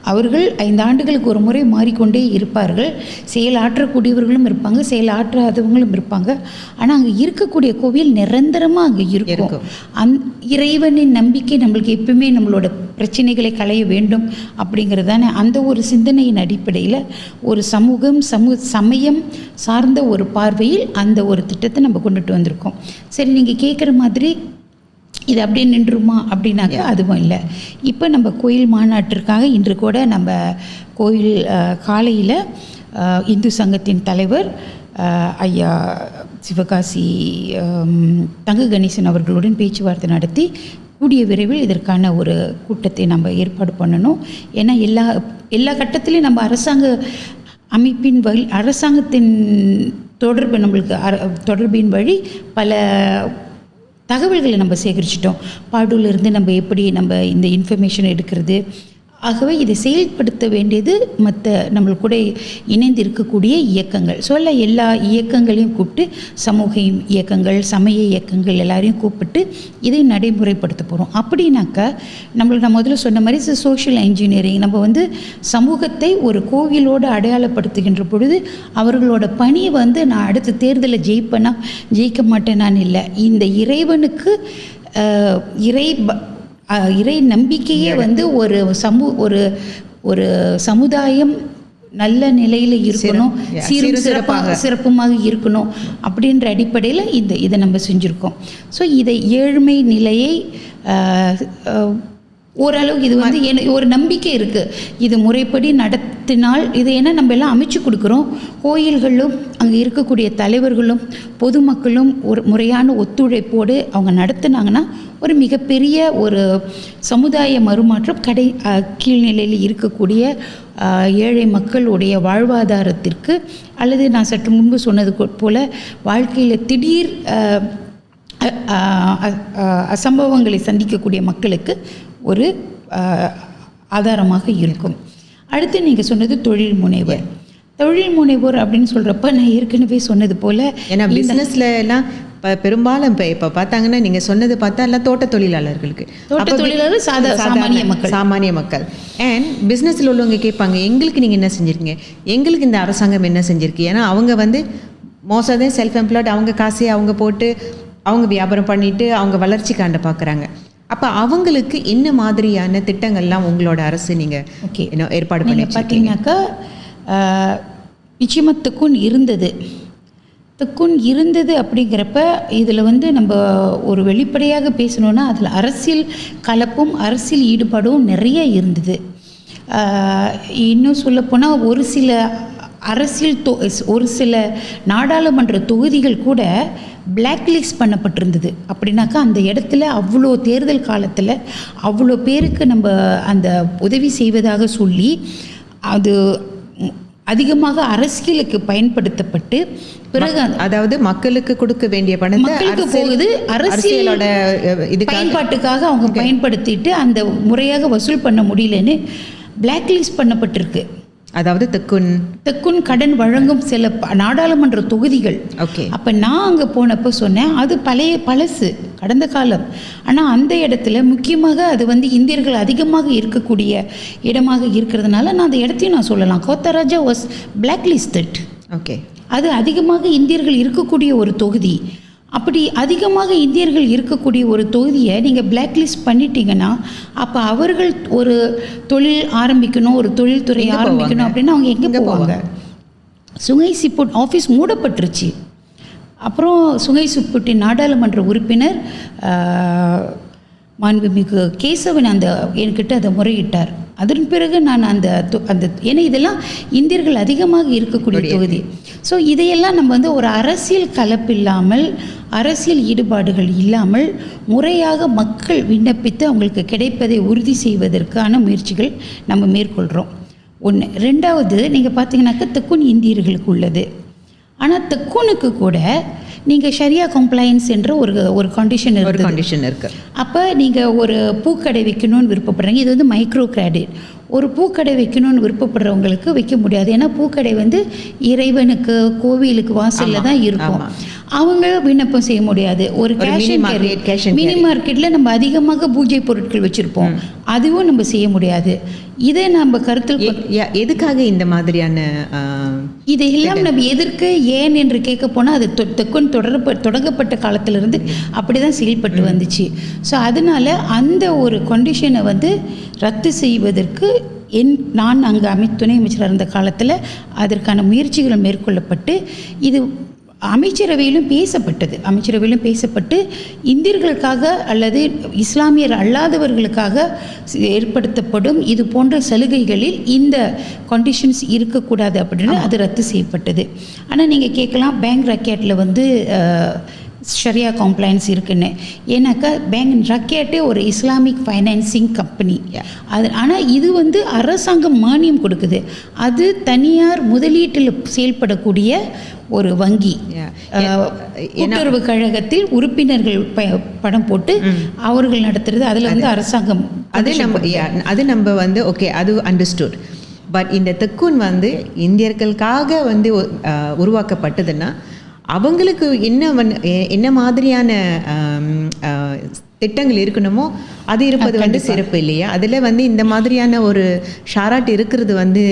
S1: அவர்கள் 5 ஆண்டுகளுக்கு ஒரு முறை மாறிக்கொண்டே இருப்பார்கள். செயலாற்றக்கூடியவர்களும் இருப்பாங்க, செயலாற்றாதவங்களும் இருப்பாங்க. ஆனால் அங்கே இருக்கக்கூடிய கோவில் நிரந்தரமாக அங்கே இருக்கும். இறைவனின் நம்பிக்கை நம்மளுக்கு எப்பவுமே நம்மளோட பிரச்சனைகளை களைய வேண்டும் அப்படிங்கிறது தானே. அந்த ஒரு சிந்தனையின் அடிப்படையில் ஒரு சமயம் சார்ந்த ஒரு பார்வையில் அந்த ஒரு திட்டத்தை நம்ம கொண்டுட்டு வந்திருக்கோம். சரி, நீங்கள் கேட்குற மாதிரி இது அப்படியே நின்றுமா அப்படின்னாக்கா அதுவும் இல்லை. இப்போ நம்ம கோயில் மாநாட்டிற்காக இன்று கூட நம்ம கோயில் காலையில் இந்து சங்கத்தின் தலைவர் ஐயா சிவகாசி தங்க கணேசன் அவர்களுடன் பேச்சுவார்த்தை நடத்தி கூடிய விரைவில் இதற்கான ஒரு கூட்டத்தை நம்ம ஏற்பாடு பண்ணணும். ஏன்னா எல்லா கட்டத்திலையும் நம்ம அரசாங்கத்தின் தொடர்பின் வழி பல தகவல்களை நம்ம சேகரிச்சிட்டோம். பாடூர்லேருந்து நம்ம எப்படி நம்ம இந்த இன்ஃபர்மேஷன் எடுக்கிறது. ஆகவே இதை செயல்படுத்த வேண்டியது மற்ற நம்மளுக்கு கூட இணைந்து இருக்கக்கூடிய இயக்கங்கள். எல்லா இயக்கங்களையும் கூப்பிட்டு சமூக இயக்கங்கள், சமய இயக்கங்கள் எல்லாரையும் கூப்பிட்டு இதை நடைமுறைப்படுத்த போகிறோம். அப்படின்னாக்கா நம்மளுக்கு நான் முதல்ல சொன்ன மாதிரி சோஷியல் என்ஜினியரிங், நம்ம வந்து சமூகத்தை ஒரு கோவிலோடு அடையாளப்படுத்துகின்ற பொழுது அவர்களோட பணியை வந்து நான் அடுத்த தேர்தலில் ஜெயிக்க மாட்டேனான்னு இல்லை. இந்த இறைவனுக்கு இறை நம்பிக்கையே வந்து ஒரு சமுதாயம் நல்ல நிலையில் இருக்கணும், சிறப்புமாக இருக்கணும் அப்படின்ற அடிப்படையில் இதை நம்ம செஞ்சுருக்கோம். ஸோ இதை ஏழ்மை நிலையை ஓரளவுக்கு இது வந்து ஒரு நம்பிக்கை இருக்குது. இது முறைப்படி நடத்தினால் இது ஏன்னா நம்ம எல்லாம் அமைச்சு கொடுக்குறோம். கோயில்களும் அங்கே இருக்கக்கூடிய தலைவர்களும் பொதுமக்களும் ஒரு முறையான ஒத்துழைப்போடு அவங்க நடத்துனாங்கன்னா ஒரு மிகப்பெரிய ஒரு சமுதாய மறுமாற்றம் கீழ்நிலையில் இருக்கக்கூடிய ஏழை மக்களுடைய வாழ்வாதாரத்திற்கு அல்லது நான் சற்று முன்பு சொன்னது போல் வாழ்க்கையில் திடீர் அசம்பவங்களை சந்திக்கக்கூடிய மக்களுக்கு ஒரு ஆதாரமாக இருக்கும். அடுத்து நீங்கள் சொன்னது தொழில் முனைவோர் அப்படின்னு சொல்கிறப்ப நான் ஏற்கனவே சொன்னது போல்
S2: ஏன்னா பிஸ்னஸில் எல்லாம் பெரும்பாலும் இப்போ பார்த்தாங்கன்னா நீங்கள் சொன்னது பார்த்தா எல்லாம் தோட்ட தொழிலாளர்களுக்கு சாமானிய மக்கள் அண்ட் பிஸ்னஸில் உள்ளவங்க கேட்பாங்க, எங்களுக்கு நீங்கள் என்ன செஞ்சுருக்கீங்க, எங்களுக்கு இந்த அரசாங்கம் என்ன செஞ்சுருக்கு. ஏன்னா அவங்க வந்து மோஸ்டாக செல்ஃப் எம்ப்ளாய்டு, அவங்க காசே அவங்க போட்டு அவங்க வியாபாரம் பண்ணிட்டு அவங்க வளர்ச்சி காண்ட பார்க்குறாங்க. அப்போ அவங்களுக்கு என்ன மாதிரியான திட்டங்கள்லாம் உங்களோட அரசு நீங்கள் ஏற்பாடு பண்ணி
S1: பார்த்தீங்கன்னாக்கா நிச்சயமாக திக்குன் இருந்தது அப்படிங்கிறப்ப இதில் வந்து நம்ம ஒரு வெளிப்படையாக பேசணுன்னா அதில் அரசியல் கலப்பும் அரசியல் ஈடுபாடும் நிறைய இருந்தது. இன்னும் சொல்லப்போனால் ஒரு சில நாடாளுமன்ற தொகுதிகள் கூட பிளாக் லிஸ்ட் பண்ணப்பட்டிருந்தது. அப்படின்னாக்கா அந்த இடத்துல அவ்வளோ தேர்தல் காலத்தில் அவ்வளோ பேருக்கு நம்ம அந்த உதவி செய்வதாக சொல்லி அது அதிகமாக அரசியலுக்கு பயன்படுத்தப்பட்டு பிறகு
S2: அதாவது மக்களுக்கு கொடுக்க வேண்டிய பணத்தை
S1: மக்களுக்கு போகுது, அரசியலோட பயன்பாட்டுக்காக அவங்க பயன்படுத்திட்டு அந்த முறையாக வசூல் பண்ண முடியலன்னு பிளாக் லிஸ்ட் பண்ணப்பட்டிருக்கு.
S2: அதாவது தெக்குன்
S1: கடன் வழங்கும் சில நாடாளுமன்ற தொகுதிகள். அப்போ நான் அங்கே போனப்போ சொன்னேன் அது பழசு கடந்த காலம். ஆனால் அந்த இடத்துல முக்கியமாக அது வந்து இந்தியர்கள் அதிகமாக இருக்கக்கூடிய இடமாக இருக்கிறதுனால நான் அந்த இடத்தையும் நான் சொல்லலாம். கோத்தராஜா வாஸ் பிளாக் லிஸ்டட். அது அதிகமாக இந்தியர்கள் இருக்கக்கூடிய ஒரு தொகுதி. அப்படி அதிகமாக இந்தியர்கள் இருக்கக்கூடிய ஒரு தொகுதியை நீங்கள் பிளாக் லிஸ்ட் பண்ணிட்டீங்கன்னா அப்போ அவர்கள் ஒரு தொழில் ஆரம்பிக்கணும், ஒரு தொழில்துறை ஆரம்பிக்கணும் அப்படின்னா அவங்க எங்கே போவாங்க? சுங்கை சிப்புட் ஆஃபீஸ் மூடப்பட்டுருச்சு. அப்புறம் சுங்கை சிப்புட்டின் நாடாளுமன்ற உறுப்பினர் மாண்புமிகு கேசவன் என்கிட்ட அதை முறையிட்டார். அதன் பிறகு நான் அந்த ஏன்னா இதெல்லாம் இந்தியர்கள் அதிகமாக இருக்கக்கூடிய தொகுதி. ஸோ இதையெல்லாம் நம்ம வந்து ஒரு அரசியல் கலப்பில்லாமல், அரசியல் ஈடுபாடுகள் இல்லாமல் முறையாக மக்கள் விண்ணப்பித்து அவங்களுக்கு கிடைப்பதை உறுதி செய்வதற்கான முயற்சிகள் நம்ம மேற்கொள்கிறோம். ஒன்று. ரெண்டாவது, நீங்கள் பார்த்தீங்கன்னாக்கா தெக்குன் இந்தியர்களுக்கு உள்ளது. ஆனால் தெக்குனுக்கு கூட நீங்கள் ஷரியா கம்ப்ளைன்ஸ் என்ற ஒரு கண்டிஷன்
S2: இருக்கு.
S1: அப்போ நீங்கள் ஒரு பூக்கடை வைக்கணும்னு விருப்பப்படுறீங்க. இது வந்து மைக்ரோ கிரெடிட். ஒரு பூக்கடை வைக்கணும்னு விருப்பப்படுறவங்களுக்கு வைக்க முடியாது. ஏன்னா பூக்கடை வந்து இறைவனுக்கு, கோவிலுக்கு வாசலில் தான் இருக்கும். அவங்க விண்ணப்பம் செய்ய முடியாது. ஒரு மினி மார்க்கெட்டில் நம்ம அதிகமாக பூஜை பொருட்கள் வச்சுருப்போம், அதுவும் நம்ம செய்ய முடியாது. இதை நம்ம கருத்தில்
S2: எதுக்காக இந்த மாதிரியான
S1: இதையெல்லாம் நம்ம எதற்கு ஏன் என்று கேட்க போனால் அது தெக்குன் தொடங்கப்பட்ட காலத்திலிருந்து அப்படி தான் செயல்பட்டு வந்துச்சு. ஸோ அதனால் அந்த ஒரு கண்டிஷனை வந்து ரத்து செய்வதற்கு நான் அங்கே துணை அமைச்சராக இருந்த காலத்தில் அதற்கான முயற்சிகள் மேற்கொள்ளப்பட்டு இது அமைச்சரவையிலும் பேசப்பட்டு இந்தியர்களுக்காக அல்லது இஸ்லாமியர் அல்லாதவர்களுக்காக ஏற்படுத்தப்படும் இது போன்ற சலுகைகளில் இந்த கண்டிஷன்ஸ் இருக்கக்கூடாது அப்படின்னு அது ரத்து செய்யப்பட்டது. ஆனால் நீங்கள் கேட்கலாம், பேங்க் ராக்கெட்டில் வந்து ஷரியா கம்ப்ளைன்ஸ் இருக்குன்னு. ஏன்னாக்கா பேங்க் ராக்கெட்டே ஒரு இஸ்லாமிக் ஃபைனான்சிங் கம்பெனி. அது ஆனால் இது வந்து அரசாங்கம் மானியம் கொடுக்குது. அது தனியார் முதலீட்டில் செயல்படக்கூடிய ஒரு வங்கி. கூட்டுறவு கழகத்தில் உறுப்பினர்கள் படம் போட்டு அவர்கள் நடத்துறது. அதில் வந்து அரசாங்கம்
S2: அது நம்ம வந்து ஓகே, அது அண்டர்ஸ்டுட். பட் இந்த தெக்குன் வந்து இந்தியர்களுக்காக வந்து உருவாக்கப்பட்டதுன்னா அவங்களுக்கு என்ன மாதிரியான திட்டங்கள் இருக்கணுமோ அது இருப்பது வந்து சிறப்பு இல்லையா? அதில் வந்து இந்த மாதிரியான ஒரு ஷாராட் இருக்கிறது வந்து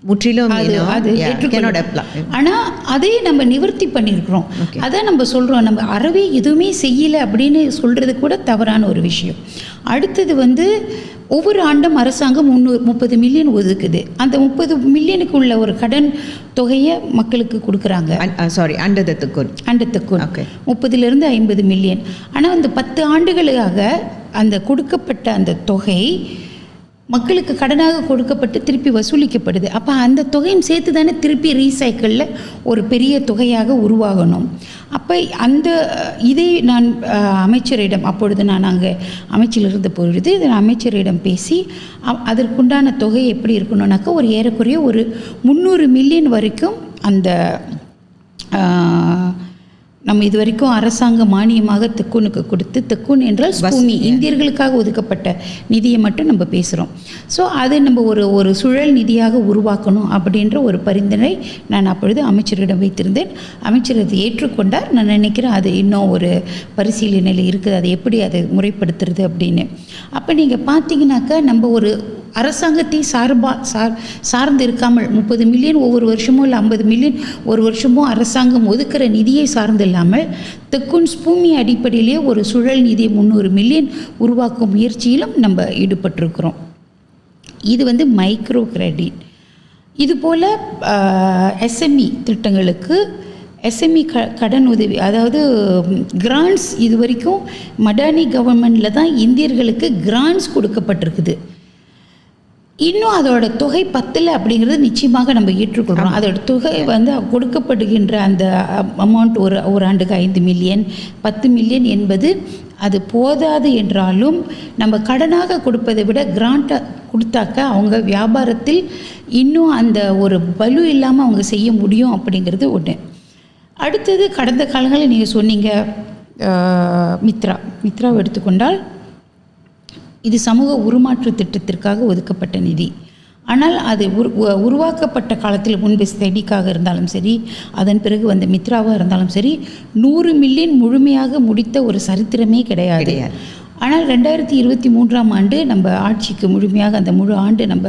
S2: முற்றிலும்
S1: ஆனால் அதே நம்ம நிவர்த்தி பண்ணியிருக்கிறோம். அதான் நம்ம சொல்கிறோம், நம்ம அறவே எதுவுமே செய்யலை அப்படின்னு சொல்கிறது கூட தவறான ஒரு விஷயம். அடுத்தது வந்து ஒவ்வொரு ஆண்டும் அரசாங்கம் 30 மில்லியன் ஒதுக்குது. அந்த 30 மில்லியனுக்கு உள்ள ஒரு கடன் தொகையை மக்களுக்கு கொடுக்குறாங்க.
S2: அண்டர் தெக்குன்
S1: 30லிருந்து 50 மில்லியன். ஆனால் அந்த 10 ஆண்டுகளாக அந்த கொடுக்கப்பட்ட அந்த தொகை மக்களுக்கு கடனாக கொடுக்கப்பட்டு திருப்பி வசூலிக்கப்படுது. அப்போ அந்த தொகையும் சேர்த்து தானே திருப்பி ரீசைக்கிளில் ஒரு பெரிய தொகையாக உருவாகணும். அப்போ இதை நான் அமைச்சரிடம், அப்பொழுது நான் அங்கே அமைச்சில் இருந்த பொழுது இதை அமைச்சரிடம் பேசி அதற்குண்டான தொகை எப்படி இருக்கணும்னாக்கா ஒரு ஏறக்குறைய ஒரு 300 மில்லியன் வரைக்கும் அந்த நம்ம இது வரைக்கும் அரசாங்க மானியமாக தெக்குனுக்கு கொடுத்து, தெக்குன் என்றால் பூமி இந்தியர்களுக்காக ஒதுக்கப்பட்ட நிதியை மட்டும் நம்ம பேசுகிறோம். ஸோ அதை நம்ம ஒரு சுழல் நிதியாக உருவாக்கணும் அப்படின்ற ஒரு பரிந்துரை நான் அப்பொழுது அமைச்சரிடம் வைத்திருந்தேன். அமைச்சர் அதை ஏற்றுக்கொண்டார். நான் நினைக்கிறேன் அது இன்னும் ஒரு பரிசீலனையில் இருக்குது, அதை எப்படி அதை முறைப்படுத்துறது அப்படின்னு. அப்போ நீங்கள் பார்த்தீங்கன்னாக்கா நம்ம ஒரு அரசாங்கத்தை சார்ந்து இருக்காமல் 30 மில்லியன் ஒவ்வொரு வருஷமோ இல்லை 50 மில்லியன் ஒரு வருஷமோ அரசாங்கம் ஒதுக்குற நிதியை சார்ந்து இல்லாமல் தெக்குன் பூமி அடிப்படையிலே ஒரு சுழல் நிதியை 300 மில்லியன் உருவாக்கும் முயற்சியிலும் நம்ம ஈடுபட்டிருக்கிறோம். இது வந்து மைக்ரோ கிரெடிட். இதுபோல் எஸ்எம்இ திட்டங்களுக்கு எஸ்எம்இ கடன் உதவி, அதாவது கிராண்ட்ஸ், இது வரைக்கும் மடானி கவர்மெண்டில் தான் இந்தியர்களுக்கு கிராண்ட்ஸ் கொடுக்கப்பட்டிருக்குது. இன்னும் அதோட தொகை 10 அப்படிங்கிறது நிச்சயமாக நம்ம ஏற்றுக்கொள்கிறோம். அதோட தொகை வந்து கொடுக்கப்படுகின்ற அந்த அமௌண்ட் ஒரு ஆண்டுக்கு 5 மில்லியன் 10 மில்லியன் என்பது அது போதாது என்றாலும் நம்ம கடனாக கொடுப்பதை விட கிராண்டாக கொடுத்தாக்க அவங்க வியாபாரத்தில் இன்னும் அந்த ஒரு பலு இல்லாமல் அவங்க செய்ய முடியும் அப்படிங்கிறது ஒன்று. அடுத்தது கடந்த காலங்களில் நீங்கள் சொன்னீங்க மித்ராவை எடுத்துக்கொண்டால் இது சமூக உருமாற்று திட்டத்திற்காக ஒதுக்கப்பட்ட நிதி. ஆனால் அது உருவாக்கப்பட்ட காலத்தில் முன்பு ஸ்டெடிக்காக இருந்தாலும் சரி, அதன் பிறகு வந்த மித்ராவாக இருந்தாலும் சரி, 100 மில்லியன் முழுமையாக முடித்த ஒரு சரித்திரமே கிடையாது. ஆனால் 2023ஆம் ஆண்டு நம்ம ஆட்சிக்கு முழுமையாக அந்த முழு ஆண்டு நம்ம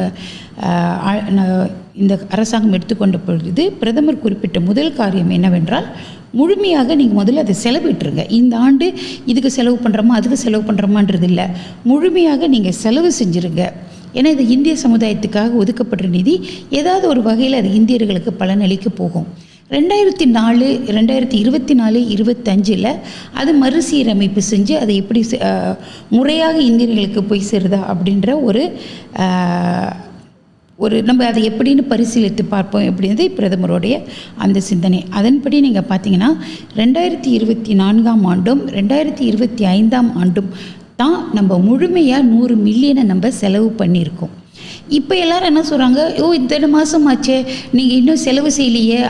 S1: இந்த அரசாங்கம் எடுத்துக்கொண்ட பொழுது பிரதமர் குறிப்பிட்ட முதல் காரியம் என்னவென்றால், முழுமையாக நீங்கள் முதல்ல அதை செலவிட்டுருங்க. இந்த ஆண்டு இதுக்கு செலவு பண்ணுறோமா அதுக்கு செலவு பண்ணுறோமான்றது இல்லை, முழுமையாக நீங்கள் செலவு செஞ்சுருங்க. ஏன்னா இது இந்திய சமுதாயத்துக்காக ஒதுக்கப்படுற நிதி, ஏதாவது ஒரு வகையில் அது இந்தியர்களுக்கு பலனளிக்க போகும். 2024-25 அது மறுசீரமைப்பு செஞ்சு அதை எப்படி முறையாக இந்தியர்களுக்கு போய் சேருதா அப்படின்ற நம்ம அதை எப்படின்னு பரிசீலித்து பார்ப்போம் எப்படின்றது பிரதமருடைய அந்த சிந்தனை. அதன்படி நீங்கள் பார்த்தீங்கன்னா 2024ஆம் ஆண்டும் 2025ஆம் ஆண்டும் தான் நம்ம முழுமையாக 100 மில்லியனை நம்ம செலவு பண்ணியிருக்கோம். இப்போ எல்லோரும் என்ன சொல்கிறாங்க, இத்தனை மாதம் ஆச்சே நீங்கள் இன்னும் செலவு செய்யலையே,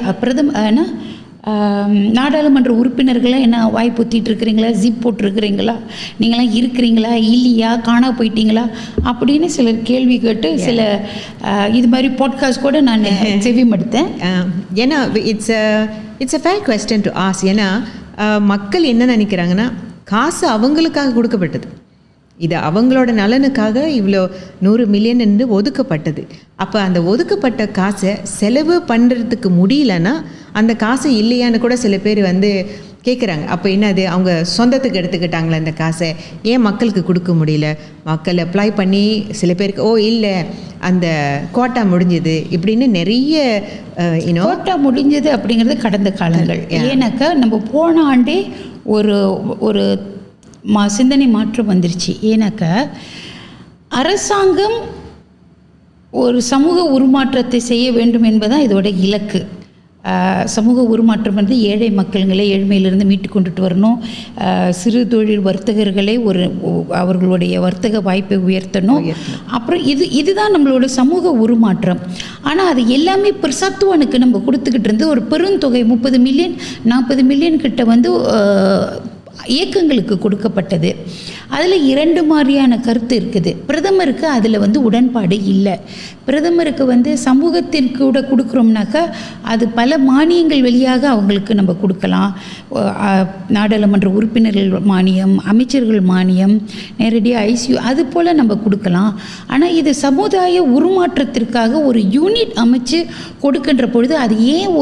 S1: நாடாளுமன்ற உறுப்பினர்களாக என்ன வாய் பொத்திட்டு இருக்கிறீங்களா, ஜிப் போட்டிருக்கிறீங்களா, நீங்களாம் இருக்கிறீங்களா இல்லையா, காணா போயிட்டீங்களா அப்படின்னு சிலர் கேள்வி கேட்டு சில இது மாதிரி பாட்காஸ்ட் கூட நான் செவிமடுத்தேன்.
S2: ஏன்னா it's a fair question to ask. ஏன்னா மக்கள் என்ன நினைக்கிறாங்கன்னா, காசு அவங்களுக்காக கொடுக்கப்பட்டது, இது அவங்களோட நலனுக்காக இவ்வளோ 100 மில்லியன் என்று ஒதுக்கப்பட்டது. அப்போ அந்த ஒதுக்கப்பட்ட காசை செலவு பண்ணுறதுக்கு முடியலன்னா அந்த காசு இல்லையான்னு கூட சில பேர் கேட்குறாங்க. அப்போ என்னது, அவங்க சொந்தத்துக்கு எடுத்துக்கிட்டாங்களே அந்த காசை, ஏன் மக்களுக்கு கொடுக்க முடியல? மக்கள் அப்ளை பண்ணி சில பேருக்கு இல்லை அந்த கோட்டா முடிஞ்சது இப்படின்னு நிறைய
S1: கோட்டா முடிஞ்சது அப்படிங்கிறது கடந்த காலங்கள். ஏன்னாக்கா நம்ம போன ஆண்டே ஒரு சிந்தனை மாற்றம் வந்துருச்சு. ஏன்னாக்கா அரசாங்கம் ஒரு சமூக உருமாற்றத்தை செய்ய வேண்டும் என்பதுதான் இதோட இலக்கு. சமூக உருமாற்றம் ஏழை மக்களுங்களே ஏழ்மையிலிருந்து மீட்டு கொண்டுட்டு வரணும், சிறு தொழில் வர்த்தகர்களை அவர்களுடைய வர்த்தக வாய்ப்பை உயர்த்தணும். அப்புறம் இதுதான் நம்மளோட சமூக உருமாற்றம். ஆனால் அது எல்லாமே பிரசாத்துவனுக்கு நம்ம கொடுத்துக்கிட்டு இருந்து ஒரு பெருந்தொகை 30 மில்லியன் 40 மில்லியன் கிட்ட இயக்கங்களுக்கு கொடுக்கப்பட்டது. அதில் 2 மாதிரியான கருத்து இருக்குது. பிரதமருக்கு அதில் உடன்பாடு இல்லை. பிரதமருக்கு சமூகத்திற்கு கூட கொடுக்குறோம்னாக்கா அது பல மானியங்கள் வழியாக அவங்களுக்கு நம்ம கொடுக்கலாம். நாடாளுமன்ற உறுப்பினர்கள் மானியம், அமைச்சர்கள் மானியம், நேரடியாக ஐசியூ அது போல் நம்ம கொடுக்கலாம். ஆனால் இது சமுதாய உருமாற்றத்திற்காக ஒரு யூனிட் அமைச்சு கொடுக்கின்ற பொழுது அது ஏன்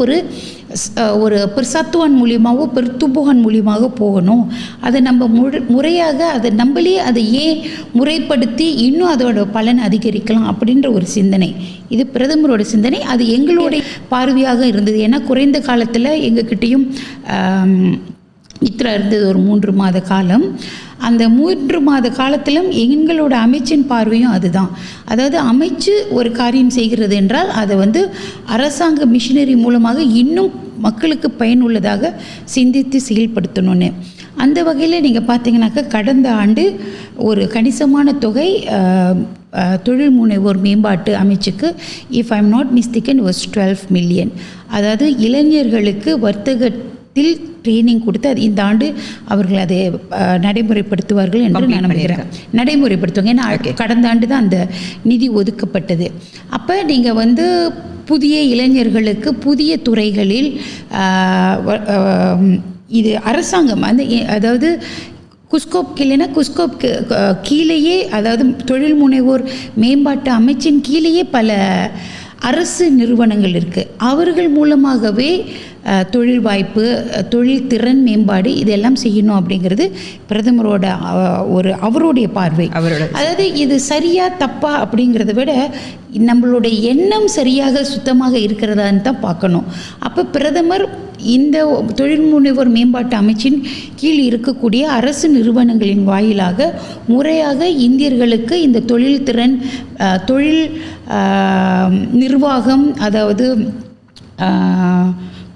S1: ஒரு பெர்சத்துவான் மூலியமாகவோ பெருத்துபுகான் மூலியமாக போகணும்? அதை நம்ம முறையாக அதை ஏன் முறைப்படுத்தி இன்னும் அதோட பலன் அதிகரிக்கலாம் அப்படின்ற ஒரு சிந்தனை. இது பிரதமரோட சிந்தனை. அது எங்களுடைய பார்வையாக இருந்தது. ஏன்னா குறைந்த காலத்தில் எங்ககிட்டையும் மித்ரா இருந்தது ஒரு 3 மாத காலம். அந்த 3 மாத காலத்திலும் எங்களோட அமைச்சின் பார்வையும் அதுதான். அதாவது அமைச்சு ஒரு காரியம் செய்கிறது என்றால் அதை அரசாங்க மிஷினரி மூலமாக இன்னும் மக்களுக்கு பயனுள்ளதாக சிந்தித்து செயல்படுத்தணும்னு. அந்த வகையில் நீங்கள் பார்த்தீங்கன்னாக்கா கடந்த ஆண்டு ஒரு கணிசமான தொகை தொழில் முனைவோர் மேம்பாட்டு அமைச்சுக்கு, if I am not mistaken, was 12 million. அதாவது இளைஞர்களுக்கு வர்த்தகத்தில் ட்ரைனிங் கொடுத்து அது இந்த ஆண்டு அவர்கள் அதை நடைமுறைப்படுத்துவார்கள் என்று நான் நம்புகிறேன். நடைமுறைப்படுத்துவாங்க. ஏன்னா கடந்த ஆண்டு தான் அந்த நிதி ஒதுக்கப்பட்டது. அப்போ நீங்கள் புதிய இளைஞர்களுக்கு புதிய துறைகளில் இது அரசாங்கம் அதாவது குஸ்கோப் இல்லைன்னா குஸ்கோப் கீழேயே, அதாவது தொழில் முனைவோர் மேம்பாட்டு அமைச்சின் கீழேயே பல அரசு நிறுவனங்கள் இருக்குது. அவர்கள் மூலமாகவே தொழில் வாய்ப்பு, தொழில் திறன் மேம்பாடு இதெல்லாம் செய்யணும் அப்படிங்கிறது பிரதமரோட அவருடைய பார்வை. அதாவது இது சரியா தப்பா அப்படிங்கிறத விட நம்மளுடைய எண்ணம் சரியாக சுத்தமாக இருக்கிறதான்னு தான் பார்க்கணும். அப்போ பிரதமர் இந்த தொழில் முனைவோர் மேம்பாட்டு அமைச்சின் கீழ் இருக்கக்கூடிய அரசு நிறுவனங்களின் வாயிலாக முறையாக இந்தியர்களுக்கு இந்த தொழில் திறன், தொழில் நிர்வாகம், அதாவது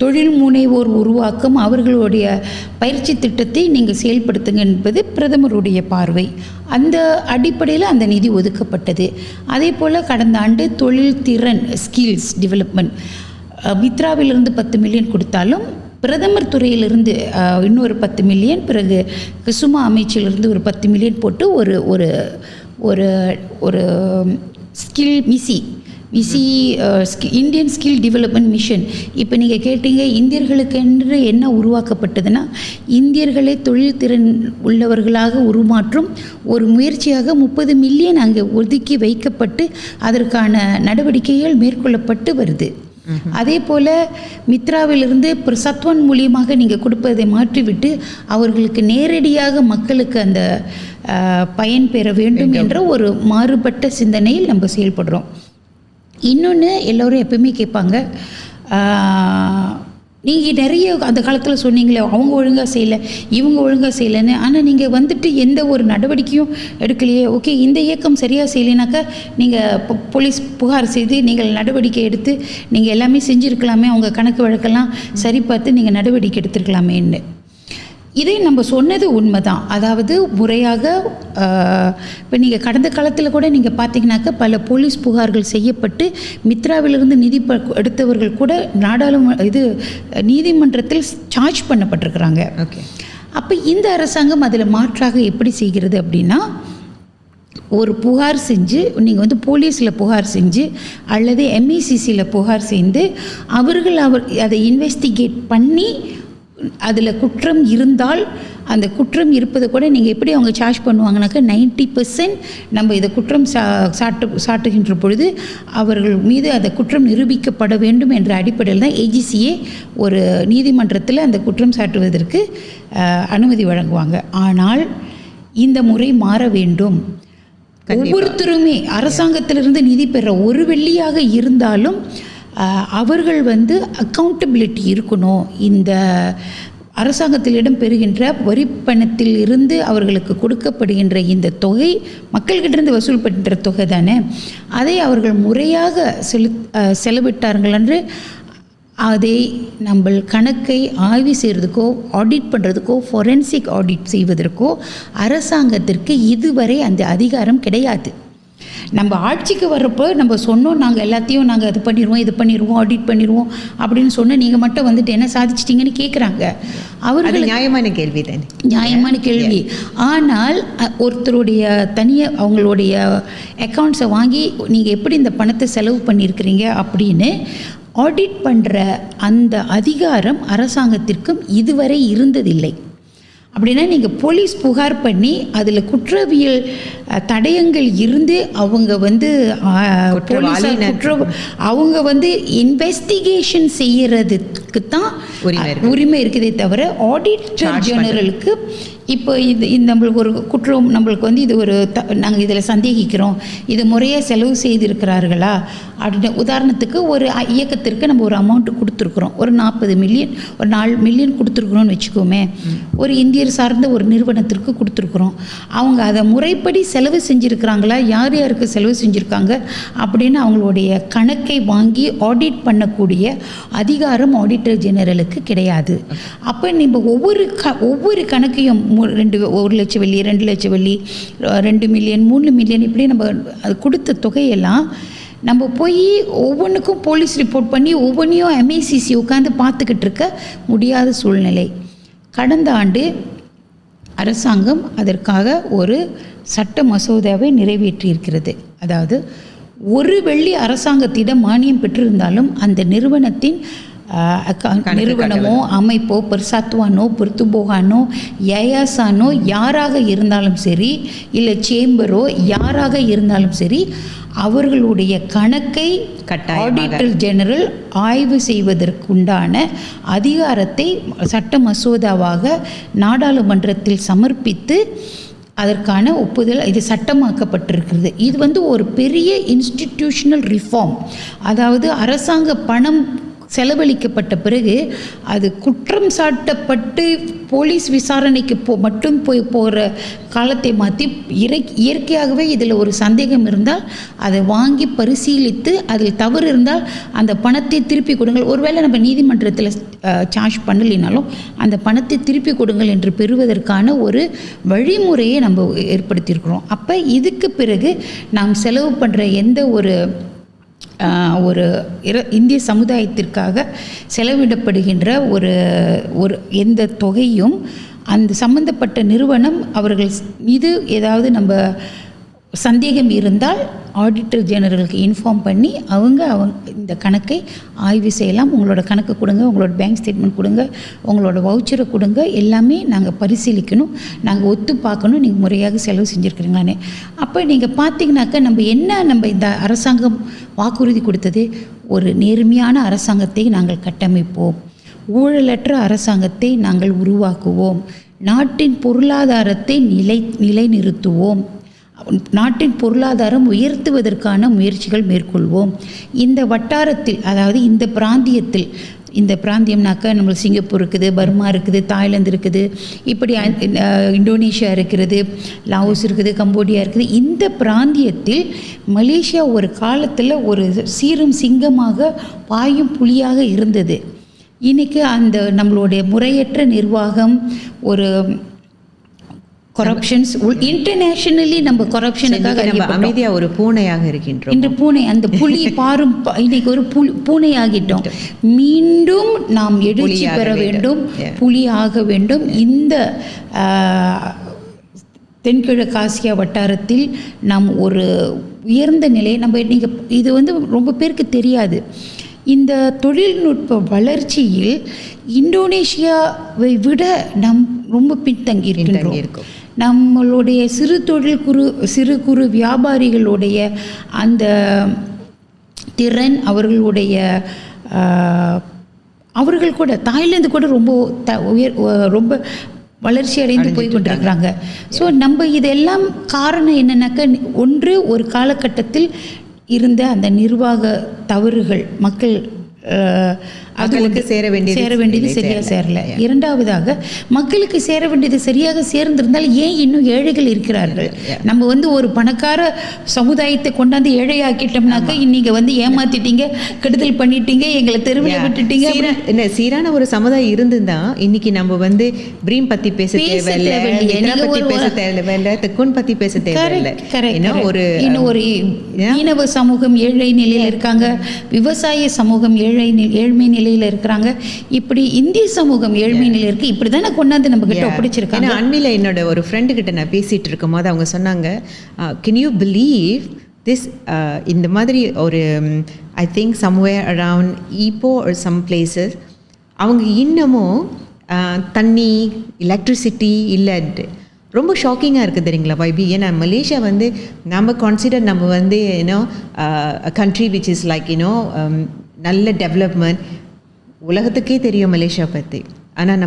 S1: தொழில் முனைவோர் உருவாக்கம், அவர்களுடைய பயிற்சி திட்டத்தை நீங்கள் செயல்படுத்துங்க என்பது பிரதமருடைய பார்வை. அந்த அடிப்படையில் அந்த நிதி ஒதுக்கப்பட்டது. அதே போல் கடந்த ஆண்டு தொழில் திறன் ஸ்கில்ஸ் டெவலப்மெண்ட் மித்ராவிலிருந்து 10 மில்லியன் கொடுத்தாலும் பிரதமர் துறையிலிருந்து இன்னொரு 10 மில்லியன், பிறகு குசுமா அமைச்சிலிருந்து ஒரு 10 மில்லியன் போட்டு ஒரு ஒரு ஒரு ஸ்கில் மிசி இந்தியன் ஸ்கில் டெவலப்மெண்ட் மிஷன். இப்போ நீங்கள் கேட்டீங்க இந்தியர்களுக்கென்று என்ன உருவாக்கப்பட்டதுன்னா, இந்தியர்களை தொழில் திறன் உள்ளவர்களாக உருமாற்றும் ஒரு முயற்சியாக 30 மில்லியன் அங்கே ஒதுக்கி வைக்கப்பட்டு அதற்கான நடவடிக்கைகள் மேற்கொள்ளப்பட்டு வருது. அதே போல் மித்ராவிலிருந்து சத்வன் மூலியமாக நீங்கள் கொடுப்பதை மாற்றிவிட்டு அவர்களுக்கு நேரடியாக மக்களுக்கு அந்த பயன் பெற வேண்டும் என்ற ஒரு மாறுபட்ட சிந்தனையில் நம்ம செயல்படுறோம். இன்னொன்று எல்லோரும் எப்பவுமே கேட்பாங்க, நீங்கள் நிறைய அந்த காலத்தில் சொன்னீங்களே அவங்க ஒழுங்காக செய்யலை இவங்க ஒழுங்காக செய்யலைன்னு. ஆனால் நீங்கள் வந்துட்டு எந்த ஒரு நடவடிக்கையும் எடுக்கலையே. ஓகே, இந்த இயக்கம் சரியாக செய்யலைனாக்கா நீங்கள் போலீஸ் புகார் செய்து நீங்கள் நடவடிக்கை எடுத்து நீங்கள் எல்லாமே செஞ்சுருக்கலாமே, அவங்க கணக்கு வழக்கெல்லாம் சரி பார்த்து நீங்கள் நடவடிக்கை எடுத்துருக்கலாமேன்னு. இதே நம்ம சொன்னது உண்மை தான். அதாவது முறையாக இப்போ நீங்கள் கடந்த காலத்தில் கூட நீங்கள் பார்த்தீங்கன்னாக்கா பல போலீஸ் புகார்கள் செய்யப்பட்டு மித்ராவிலிருந்து நிதி எடுத்தவர்கள் கூட நீதிமன்றத்தில் சார்ஜ் பண்ணப்பட்டிருக்கிறாங்க.
S2: ஓகே.
S1: அப்போ இந்த அரசாங்கம் அதில் மாற்றாக எப்படி செய்கிறது அப்படின்னா, ஒரு புகார் செஞ்சு நீங்கள் போலீஸில் புகார் செஞ்சு அல்லது MECCயில் புகார் செய்து அவர்கள் அதை இன்வெஸ்டிகேட் பண்ணி அதில் குற்றம் இருந்தால் அந்த குற்றம் இருப்பதை கூட நீங்கள் எப்படி அவங்க சார்ஜ் பண்ணுவாங்கனாக்கா 90% நம்ம இதை குற்றம் சாட்டுகின்ற பொழுது அவர்கள் மீது அந்த குற்றம் நிரூபிக்கப்பட வேண்டும் என்ற அடிப்படையில் தான் AGCA ஒரு நீதிமன்றத்தில் அந்த குற்றம் சாட்டுவதற்கு அனுமதி வழங்குவாங்க. ஆனால் இந்த முறை மாற வேண்டும். ஒவ்வொருத்தருமே அரசாங்கத்திலிருந்து நிதி பெற ஒரு வெள்ளியாக இருந்தாலும் அவர்கள் அக்கௌண்டபிலிட்டி இருக்கணும். இந்த அரசாங்கத்திலிடம் பெறுகின்ற வரி பணத்தில் இருந்து அவர்களுக்கு கொடுக்கப்படுகின்ற இந்த தொகை மக்கள்கிட்டிருந்து வசூல் பண்ணுற தொகை தானே, அதை அவர்கள் முறையாக செலவிட்டார்கள் என்று அதை நம்ம கணக்கை ஆய்வு செய்கிறதுக்கோ ஆடிட் பண்ணுறதுக்கோ ஃபொரென்சிக் ஆடிட் செய்வதற்கோ அரசாங்கத்திற்கு இதுவரை அந்த அதிகாரம் கிடையாது. நம்ம ஆட்சிக்கு வர்றப்போ நம்ம சொன்னோம், நாங்கள் எல்லாத்தையும் நாங்கள் இது பண்ணிடுவோம் ஆடிட் பண்ணிடுவோம் அப்படின்னு சொன்ன நீங்கள் மட்டும் என்ன சாதிச்சிட்டிங்கன்னு கேட்குறாங்க. அவர்கள்
S2: நியாயமான கேள்வி தானே,
S1: நியாயமான கேள்வி. ஆனால் ஒருத்தருடைய அவங்களுடைய அக்கௌண்ட்ஸை வாங்கி நீங்கள் எப்படி இந்த பணத்தை செலவு பண்ணியிருக்கிறீங்க அப்படின்னு ஆடிட் பண்ணுற அந்த அதிகாரம் அரசாங்கத்திற்கும் இதுவரை இருந்ததில்லை. அப்படின்னா நீங்கள் போலீஸ் புகார் பண்ணி அதில் குற்றவியல் தடயங்கள் இருந்து அவங்க அவங்க இன்வெஸ்டிகேஷன் செய்யறதுக்கு தான் உரிமை இருக்குதே தவிர ஆடிட்டர் ஜெனரலுக்கு இப்போ இது நம்மளுக்கு ஒரு குற்றம் நம்மளுக்கு இது ஒரு நாங்கள் இதில் சந்தேகிக்கிறோம், இது முறையாக செலவு செய்திருக்கிறார்களா அப்படின்னு உதாரணத்துக்கு ஒரு இயக்கத்திற்கு நம்ம ஒரு அமௌண்ட்டு கொடுத்துருக்குறோம், ஒரு 40 மில்லியன் ஒரு 4 மில்லியன் கொடுத்துருக்குறோன்னு வச்சுக்கோமே. ஒரு இந்தியர் சார்ந்த ஒரு நிறுவனத்திற்கு கொடுத்துருக்குறோம். அவங்க அதை முறைப்படி செலவு செஞ்சுருக்கிறாங்களா, யார் யாருக்கு செலவு செஞ்சுருக்காங்க அப்படின்னு அவங்களுடைய கணக்கை வாங்கி ஆடிட் பண்ணக்கூடிய அதிகாரம் ஆடிட்டர் ஜெனரலுக்கு கிடையாது. அப்போ நம்ம ஒவ்வொரு கணக்கையும் 1 லட்சம் வெள்ளி 2 லட்சம் வெள்ளி 2 மில்லியன் 3 மில்லியன் இப்படி நம்ம அது கொடுத்த தொகையெல்லாம் நம்ம போய் ஒவ்வொன்றுக்கும் போலீஸ் ரிப்போர்ட் பண்ணி ஒவ்வொன்றையும் MECC உட்காந்து பார்த்துக்கிட்டு இருக்க முடியாத சூழ்நிலை. கடந்த ஆண்டு அரசாங்கம் அதற்காக ஒரு சட்ட மசோதாவை நிறைவேற்றியிருக்கிறது. அதாவது 1 வெள்ளி அரசாங்கத்திடம் மானியம் பெற்றிருந்தாலும் அந்த நிறுவனமோ அமைப்போ பெர்சாத்வானோ பெர்துபோகானோ யயாசானோ யாராக இருந்தாலும் சரி, இல்லை சேம்பரோ யாராக இருந்தாலும் சரி, அவர்களுடைய கணக்கை ஆடிட்டர் ஜெனரல் ஆய்வு செய்வதற்குண்டான அதிகாரத்தை சட்ட மசோதாவாக நாடாளுமன்றத்தில் சமர்ப்பித்து அதற்கான ஒப்புதல் இது சட்டமாக்கப்பட்டிருக்கிறது. இது ஒரு பெரிய இன்ஸ்டிடியூஷனல் ரிஃபார்ம். அதாவது அரசாங்க பணம் செலவழிக்கப்பட்ட பிறகு அது குற்றம் சாட்டப்பட்டு போலீஸ் விசாரணைக்கு மட்டும் போகிற காலத்தை மாற்றி இயற்கையாகவே இதில் ஒரு சந்தேகம் இருந்தால் அதை வாங்கி பரிசீலித்து அதில் தவறு இருந்தால் அந்த பணத்தை திருப்பி கொடுங்கள். ஒருவேளை நம்ம நீதிமன்றத்தில் சார்ஜ் பண்ணலினாலும் அந்த பணத்தை திருப்பி கொடுங்கள் என்று பெறுவதற்கான ஒரு வழிமுறையை நம்ம ஏற்படுத்தியிருக்கிறோம். அப்போ இதுக்கு பிறகு நாம் செலவு பண்ணுற எந்த ஒரு இந்திய சமுதாயத்திற்காக செலவிடப்படுகின்ற ஒரு எந்த தொகையும் அந்த சம்பந்தப்பட்ட நிறுவனம் அவர்கள் மீது ஏதாவது நம்ம சந்தேகம் இருந்தால் ஆடிட்டர் ஜெனரலுக்கு இன்ஃபார்ம் பண்ணி அவங்க இந்த கணக்கை ஆய்வு செய்யலாம். உங்களோட கணக்கு கொடுங்க, உங்களோட பேங்க் ஸ்டேட்மெண்ட் கொடுங்க, உங்களோட வவுச்சரை கொடுங்க, எல்லாமே நாங்கள் பரிசீலிக்கணும், நாங்கள் ஒத்து பார்க்கணும் நீங்கள் முறையாக செலவு செஞ்சுருக்கிறீங்களானே. அப்போ நீங்கள் பார்த்தீங்கன்னாக்கா நம்ம இந்த அரசாங்கம் வாக்குறுதி கொடுத்தது ஒரு நேர்மையான அரசாங்கத்தை நாங்கள் கட்டமைப்போம், ஊழலற்ற அரசாங்கத்தை நாங்கள் உருவாக்குவோம், நாட்டின் பொருளாதாரத்தை நிலைநிறுத்துவோம், நாட்டின் பொருளாதாரம் உயர்த்துவதற்கான முயற்சிகள் மேற்கொள்வோம், இந்த வட்டாரத்தில் அதாவது இந்த பிராந்தியத்தில் இந்த பிராந்தியம்னாக்கா நம்மளுக்கு சிங்கப்பூர் இருக்குது, பர்மா இருக்குது, தாய்லாந்து இருக்குது, இப்படி இந்தோனேஷியா இருக்கிறது, லாவோஸ் இருக்குது, கம்போடியா இருக்குது. இந்த பிராந்தியத்தில் மலேசியா ஒரு காலத்தில் ஒரு சீரும் சிங்கமாக பாயும் புலியாக இருந்தது. இன்றைக்கி அந்த நம்மளுடைய முறையற்ற நிர்வாகம், ஒரு கொரப்ஷன்ஸ், இன்டர்நேஷனலி நம்ம கொரப்ஷனுக்காக
S2: அமைதியாக ஒரு பூனையாக இருக்கின்றோம்.
S1: இன்று பூனை, அந்த புலி பாரும் இன்னைக்கு ஒரு பூனையாகிட்டோம். மீண்டும் நாம் எழுச்சி பெற வேண்டும், புலி ஆக வேண்டும். இந்த தென்கிழக்கு ஆசியா வட்டாரத்தில் நாம் ஒரு உயர்ந்த நிலை நம்ம நீங்கள் இது வந்து ரொம்ப பேருக்கு தெரியாது. இந்த தொழில்நுட்ப வளர்ச்சியில் இந்தோனேஷியாவை விட நம் ரொம்ப பின்தங்கி இருக்கின்றோம். நம்மளுடைய சிறு குறு வியாபாரிகளுடைய அந்த திறன், அவர்கள் கூட தாய்லாந்து கூட ரொம்ப வளர்ச்சி அடைந்து போய் கொண்டிருக்கிறாங்க. ஸோ நம்ம இதெல்லாம் காரணம் என்னன்னாக்கா, ஒன்று ஒரு காலகட்டத்தில் இருந்த அந்த நிர்வாக தவறுகள், மக்கள்
S2: அதுக்கு சேர வேண்டியது
S1: சரியாக சேரல. இரண்டாவதாக மக்களுக்கு சேர வேண்டியது சரியாக சேர்ந்திருந்தால் ஏன் இன்னும் ஏழைகள் இருக்கிறார்கள்? நம்ம வந்து ஒரு பணக்கார சமுதாயத்தை கொண்டாந்து ஏழையாக்கிட்டோம்னாக்கா, இன்னைக்கு வந்து ஏமாத்திட்டீங்க, கெடுதல் பண்ணிட்டீங்க, எங்களை தெருவில் விட்டுட்டீங்க.
S2: சீரான ஒரு சமுதாயம் இருந்துதான் இன்னைக்கு நம்ம வந்து பிரீம் பத்தி பேச தேவையில்லை, தெக்குன் பத்தி பேச தேவையில்லை. இன்னும் ஒரு மீனவ சமூகம் ஏழை நிலையில் இருக்காங்க, விவசாய சமூகம் ஏழ்மை நிலையில் இருக்கிறாங்க, இப்படி இந்திய சமூகம் ஏழ்மை நிலையில் இருக்கு. இப்படி தானே கொண்டாந்து நம்ம கிட்ட ஒப்படைச்சிருக்காங்க. அண்மையில் என்னோட ஒரு ஃப்ரெண்டு கிட்ட நான் பேசிட்டு இருக்கும் போது அவங்க சொன்னாங்க, கேன் யூ பிலீவ் திஸ், இந்த மாதிரி ஒரு I think somewhere around Ipoh or some places அவங்க இன்னமும் தண்ணி, எலக்ட்ரிசிட்டி இல்லைன்ட்டு. ரொம்ப ஷாக்கிங்காக இருக்குது தெரியுங்களா வைபி? ஏன்னா மலேசியா வந்து நம்ம வந்து you know country which is like you know நல்ல டெவலப்மெண்ட், உலகத்துக்கே தெரியும் மலேசியா பற்றி. ஆனால்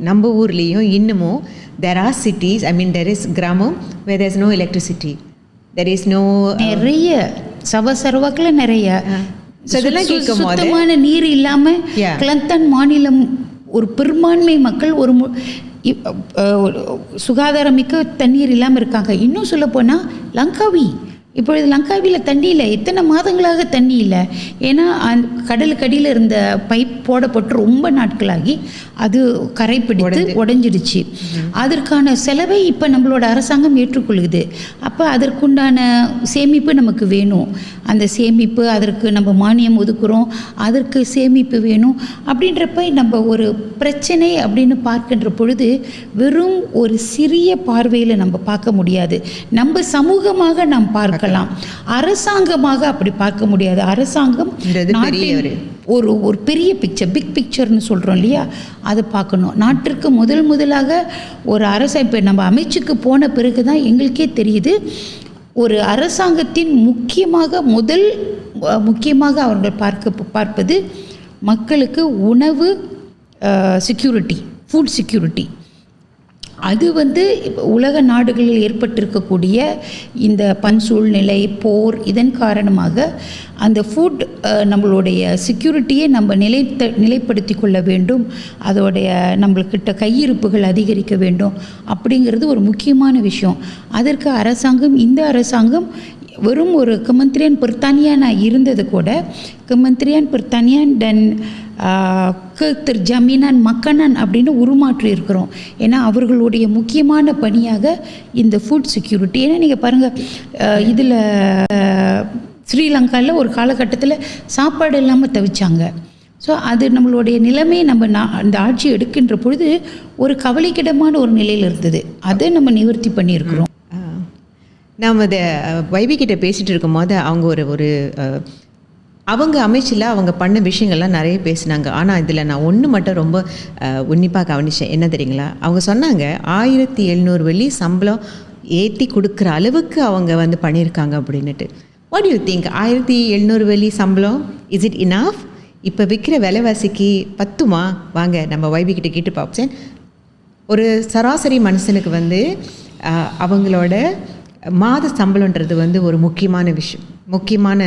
S2: நம்ம ஊர்லேயும் இன்னமும் there are cities, I mean there is கிராமம் where there is no electricity, there is no
S1: நிறைய சர்வாக்கில் நிறைய சுத்தமான நீர் இல்லாமல் கிளந்தன் மாநிலம் ஒரு பெரும்பான்மை மக்கள் ஒரு சுகாதாரமிக்க தண்ணீர் இல்லாமல் இருக்காங்க. இன்னும் சொல்லப்போனால் லங்காவி, இப்பொழுது லங்காவியில் தண்ணி இல்லை, எத்தனை மாதங்களாக தண்ணி இல்லை. ஏன்னா கடலுக்கு அடியில் இருந்த பைப் போடப்பட்டு ரொம்ப நாட்களாகி அது கரை பிடித்து உடஞ்சிடுச்சு. அதற்கான செலவை இப்போ நம்மளோட அரசாங்கம் ஏற்றுக்கொள்ளுது. அப்போ அதற்குண்டான சேமிப்பு நமக்கு வேணும். அந்த சேமிப்பு, அதற்கு நம்ம மானியம் ஒதுக்குறோம், அதற்கு சேமிப்பு வேணும். அப்படின்றப்ப நம்ம ஒரு பிரச்சனை அப்படின்னு பார்க்கின்ற பொழுது வெறும் ஒரு சிறிய பார்வையில் நம்ம பார்க்க முடியாது. நம்ம சமூகமாக நாம் பார்க்கலாம், அரசாங்கமாக அப்படி பார்க்க முடியாது. அரசாங்கம் ஒரு பெரிய பிக்சர், பிக் பிக்சர்னு சொல்கிறோம் இல்லையா, அதை பார்க்கணும். நாட்டிற்கு முதலாக ஒரு இப்போ நம்ம அமைச்சுக்கு போன பிறகு தான் எங்களுக்கே தெரியுது, ஒரு அரசாங்கத்தின் முக்கியமாக அவர்கள் பார்ப்பது மக்களுக்கு உணவு செக்யூரிட்டி, ஃபுட் செக்யூரிட்டி. அது வந்து உலக நாடுகளில் ஏற்பட்டிருக்கக்கூடிய இந்த சூழ்நிலை, போர், இதன் காரணமாக அந்த ஃபுட் நம்மளுடைய செக்யூரிட்டியை நம்ம நிலைப்படுத்தி கொள்ள வேண்டும். அதோடைய நம்மளுக்கிட்ட கையிருப்புகள் அதிகரிக்க வேண்டும் அப்படிங்கிறது ஒரு முக்கியமான விஷயம். அதற்கு இந்த அரசாங்கம் வெறும் ஒரு கெமென்ட்ரியான் பெர்தானியானா இருந்தது கூட, கெமென்ட்ரியான் பெர்தானியான் தென் ஜமீனான் மக்கனான் அப்படின்னு உருமாற்றி இருக்கிறோம். ஏன்னா அவர்களுடைய முக்கியமான பணியாக இந்த ஃபுட் செக்யூரிட்டி. ஏன்னா நீங்கள் பாருங்கள், இதில் ஸ்ரீலங்காவில் ஒரு காலகட்டத்தில் சாப்பாடு இல்லாமல் தவிச்சாங்க. ஸோ அது நம்மளுடைய நிலைமை அந்த ஆட்சி எடுக்கின்ற பொழுது ஒரு கவலைக்கிடமான ஒரு நிலையில் இருந்தது. அதை நம்ம நிவர்த்தி பண்ணியிருக்கிறோம்.
S2: நாம் அதை வைபி கிட்ட பேசிகிட்டு இருக்கும் போது அவங்க ஒரு அவங்க அமைச்சில் அவங்க பண்ண விஷயங்கள்லாம் நிறைய பேசினாங்க. ஆனால் இதில் நான் ஒன்று மட்டும் ரொம்ப உன்னிப்பாக கவனித்தேன். என்ன தெரியுங்களா? அவங்க சொன்னாங்க 1700 வெள்ளி சம்பளம் ஏற்றி கொடுக்குற அளவுக்கு அவங்க வந்து பண்ணியிருக்காங்க அப்படின்னுட்டு. What you think? 1700 வெள்ளி சம்பளம், இஸ் இட் இனஃப்? இப்போ விற்கிற விலைவாசிக்கு பத்துமா? வாங்க நம்ம வைபி கிட்ட கேட்டு பார்ப்பேன். ஒரு சராசரி மனுஷனுக்கு வந்து அவங்களோட மாத சம்பளன்றது வந்து ஒரு முக்கியமான விஷயம், முக்கியமான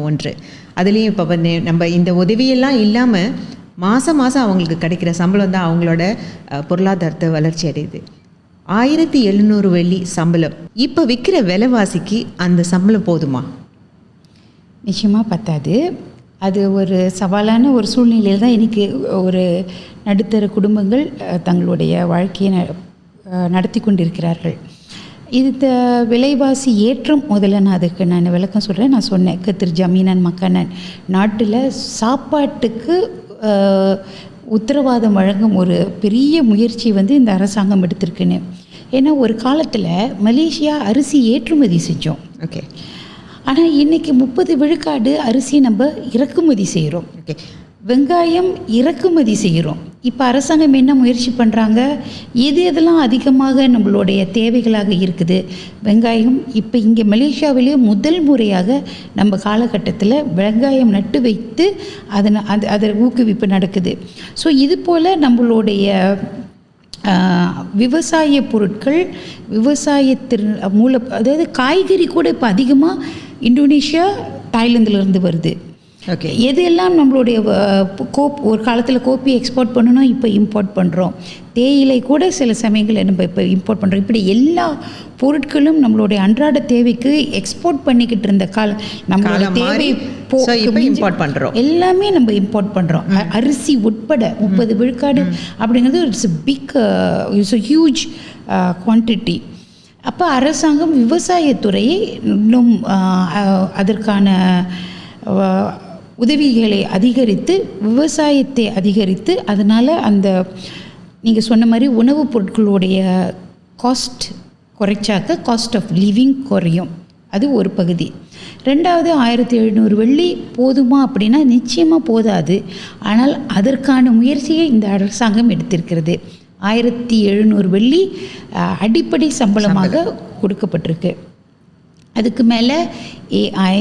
S2: ஒன்று. அதுலேயும் இப்போ வந்து நம்ம இந்த உதவியெல்லாம் இல்லாமல் மாதம் அவங்களுக்கு கிடைக்கிற சம்பளம் தான் அவங்களோட பொருளாதாரத்தை வளர்ச்சி அடையுது. 1700 வெள்ளி சம்பளம். இப்போ விற்கிற விலைவாசிக்கு அந்த சம்பளம் போதுமா?
S1: நிச்சயமாக பத்தாது. அது ஒரு சவாலான ஒரு சூழ்நிலையில் தான் இன்றைக்கி ஒரு நடுத்தர குடும்பங்கள் தங்களுடைய வாழ்க்கையை நடத்தி கொண்டிருக்கிறார்கள். இது விலைவாசி ஏற்றம் முதல்ல நான் அதுக்கு விளக்கம் சொல்கிறேன். நான் சொன்னேன் கத்திர் ஜமீனன் மக்கனன், நாட்டில் சாப்பாட்டுக்கு உத்தரவாதம் வழங்கும் ஒரு பெரிய முயற்சி இந்த அரசாங்கம் எடுத்திருக்குன்னு. ஏன்னா ஒரு காலத்தில் மலேசியா அரிசி ஏற்றுமதி செஞ்சோம்.
S2: ஓகே.
S1: ஆனால் இன்றைக்கி 30 விழுக்காடு அரிசி நம்ம இறக்குமதி செய்கிறோம்.
S2: ஓகே.
S1: வெங்காயம் இறக்குமதி செய்கிறோம். இப்போ அரசாங்கம் என்ன முயற்சி பண்ணுறாங்க, எதெல்லாம் அதிகமாக நம்மளுடைய தேவைகளாக இருக்குது. வெங்காயம் இப்போ இங்கே மலேசியாவிலேயே முதல் முறையாக நம்ம காலகட்டத்தில் வெங்காயம் நட்டு வைத்து அதை ஊக்குவிப்பு நடக்குது. ஸோ இது போல் நம்மளுடைய விவசாய பொருட்கள், விவசாயத்தின் அதாவது காய்கறி கூட இப்போ அதிகமாக இந்தோனேஷியா, தாய்லாந்துலேருந்து வருது.
S2: ஓகே.
S1: எதெல்லாம் நம்மளுடைய ஒரு காலத்தில் கோப்பி எக்ஸ்போர்ட் பண்ணணும், இப்போ இம்போர்ட் பண்ணுறோம். தேயிலை கூட சில சமயங்களில் நம்ம இப்போ இம்போர்ட் பண்ணுறோம். இப்படி எல்லா பொருட்களும் நம்மளுடைய அன்றாட தேவைக்கு எக்ஸ்போர்ட் பண்ணிக்கிட்டு இருந்த நம்மளோட தேவை
S2: இம்போர்ட் பண்ணுறோம்.
S1: எல்லாமே நம்ம இம்போர்ட் பண்ணுறோம். அரிசி உட்பட 30 விழுக்காடு அப்படிங்கிறது இட்ஸ் ஹியூஜ் குவான்டிட்டி. அப்போ அரசாங்கம் விவசாயத்துறையை இன்னும் அதற்கான உதவிகளை அதிகரித்து, விவசாயத்தை அதிகரித்து, அதனால் அந்த நீங்கள் சொன்ன மாதிரி உணவுப் பொருட்களுடைய காஸ்ட் குறைச்சாக்க காஸ்ட் ஆஃப் லிவிங் குறையும். அது ஒரு பகுதி. ரெண்டாவது, 1700 வெள்ளி போதுமா அப்படின்னா நிச்சயமாக போதாது. ஆனால் அதற்கான முயற்சியை இந்த அரசாங்கம் எடுத்திருக்கிறது. 1700 வெள்ளி அடிப்படை சம்பளமாக கொடுக்கப்பட்டிருக்கு. அதுக்கு மேலே ஏஐ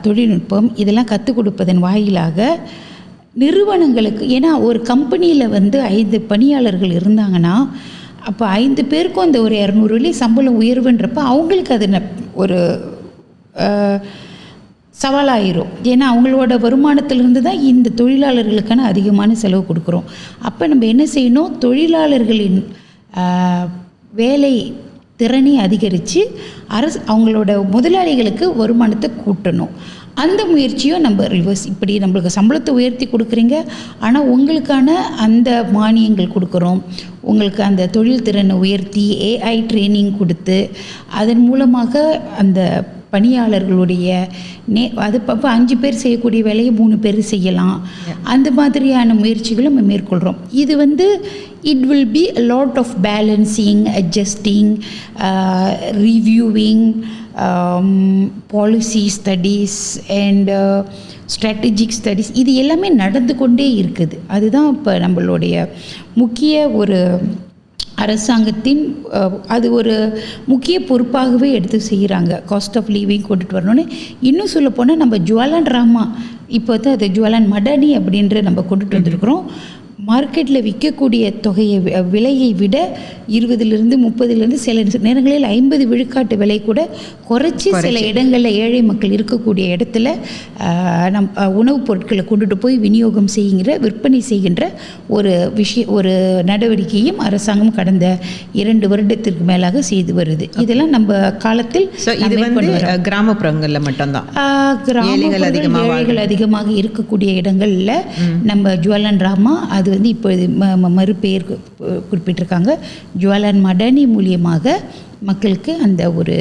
S1: தொழில்நுட்பம் இதெல்லாம் கற்றுக் கொடுப்பதன் வாயிலாக நிறுவனங்களுக்கு, ஏன்னா ஒரு கம்பெனியில் 5 பணியாளர்கள் இருந்தாங்கன்னா அப்போ 5 பேருக்கும் அந்த ஒரு 200 வெள்ளி சம்பளம் உயர்வுன்றப்ப அவங்களுக்கு அது ஒரு சவாலாயிரும். ஏன்னா அவங்களோட வருமானத்திலிருந்து தான் இந்த தொழிலாளர்களுக்கான அதிகமான செலவு கொடுக்குறோம். அப்போ நம்ம என்ன செய்யணும், தொழிலாளர்களின் வேலை திறனை அதிகரித்து அவங்களோட முதலாளிகளுக்கு வருமானத்தை கூட்டணும். அந்த முயற்சியும் நம்ம ரிவர்ஸ், இப்படி நம்மளுக்கு சம்பளத்தை உயர்த்தி கொடுக்குறீங்க, ஆனால் உங்களுக்கான அந்த மானியங்கள் கொடுக்குறோம், உங்களுக்கு அந்த தொழில் திறனை உயர்த்தி ஏஐ ட்ரைனிங் கொடுத்து அதன் மூலமாக அந்த பணியாளர்களுடைய அது 5 பேர் செய்யக்கூடிய வேலையை 3 பேர் செய்யலாம். அந்த மாதிரியான முயற்சிகளும் நம்ம மேற்கொள்கிறோம். இது it will be a lot of balancing, adjusting, reviewing, policy studies and strategic studies. இது எல்லாமே நடந்து கொண்டே இருக்குது. அதுதான் இப்போ நம்மளுடைய முக்கிய ஒரு அரசாங்கத்தின் அது ஒரு முக்கிய பொறுப்பாகவே எடுத்து செய்கிறாங்க. காஸ்ட் ஆஃப் லிவிங் கொண்டுட்டு வரணும்னு. இன்னும் சொல்லப்போனால் நம்ம ஜுவலன் ராமா இப்போ அது ஜுவலன் மடானி அப்படின்ற நம்ம கொண்டுட்டு வந்திருக்கிறோம். மார்க்கெட்டில் விற்கக்கூடிய விலையை விட 20லிருந்து 30லிருந்து சில நேரங்களில் 50 விழுக்காட்டு விலை கூட குறைச்சி சில இடங்களில் ஏழை மக்கள் இருக்கக்கூடிய இடத்துல உணவுப் பொருட்களை கொண்டுட்டு போய் விற்பனை செய்கின்ற ஒரு நடவடிக்கையும் அரசாங்கம் கடந்த 2 வருடத்திற்கு மேலாக செய்து வருது. இதெல்லாம் நம்ம காலத்தில்
S2: கிராமப்புறங்களில் மட்டும்தான்,
S1: ஏழைகள் அதிகமாக இருக்கக்கூடிய இடங்களில் நம்ம ஜுவலன் ராமா அது இப்போ மறுபெயர் குறிப்பிட்டிருக்காங்க. ஜுவலன் மடானி மூலியமாக மக்களுக்கு அந்த ஒரு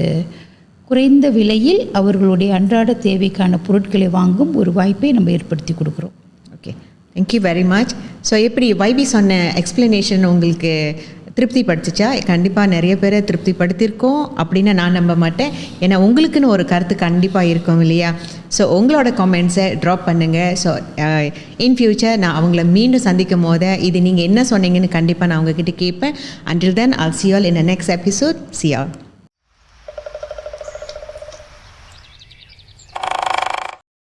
S1: குறைந்த விலையில் அவர்களுடைய அன்றாட தேவைக்கான பொருட்களை வாங்கும் ஒரு வாய்ப்பை நம்ம ஏற்படுத்தி கொடுக்குறோம்.
S2: Okay, thank you very much. So எப்படி வைபி சொன்ன எக்ஸ்பிளனேஷன் உங்களுக்கு திருப்தி படுத்துச்சா? கண்டிப்பாக நிறைய பேரை திருப்தி படுத்தியிருக்கோம் அப்படின்னு நான் நம்ப மாட்டேன். ஏன்னா உங்களுக்குன்னு ஒரு கருத்து கண்டிப்பாக இருக்கும் இல்லையா? ஸோ உங்களோட கமெண்ட்ஸை ட்ராப் பண்ணுங்கள். ஸோ இன் ஃப்யூச்சர் நான் அவங்கள மீண்டும் சந்திக்கும் போது இது நீங்கள் என்ன சொன்னீங்கன்னு கண்டிப்பாக நான் உங்ககிட்ட கேட்பேன். Until then, I'll see you all in the next episode. See you all.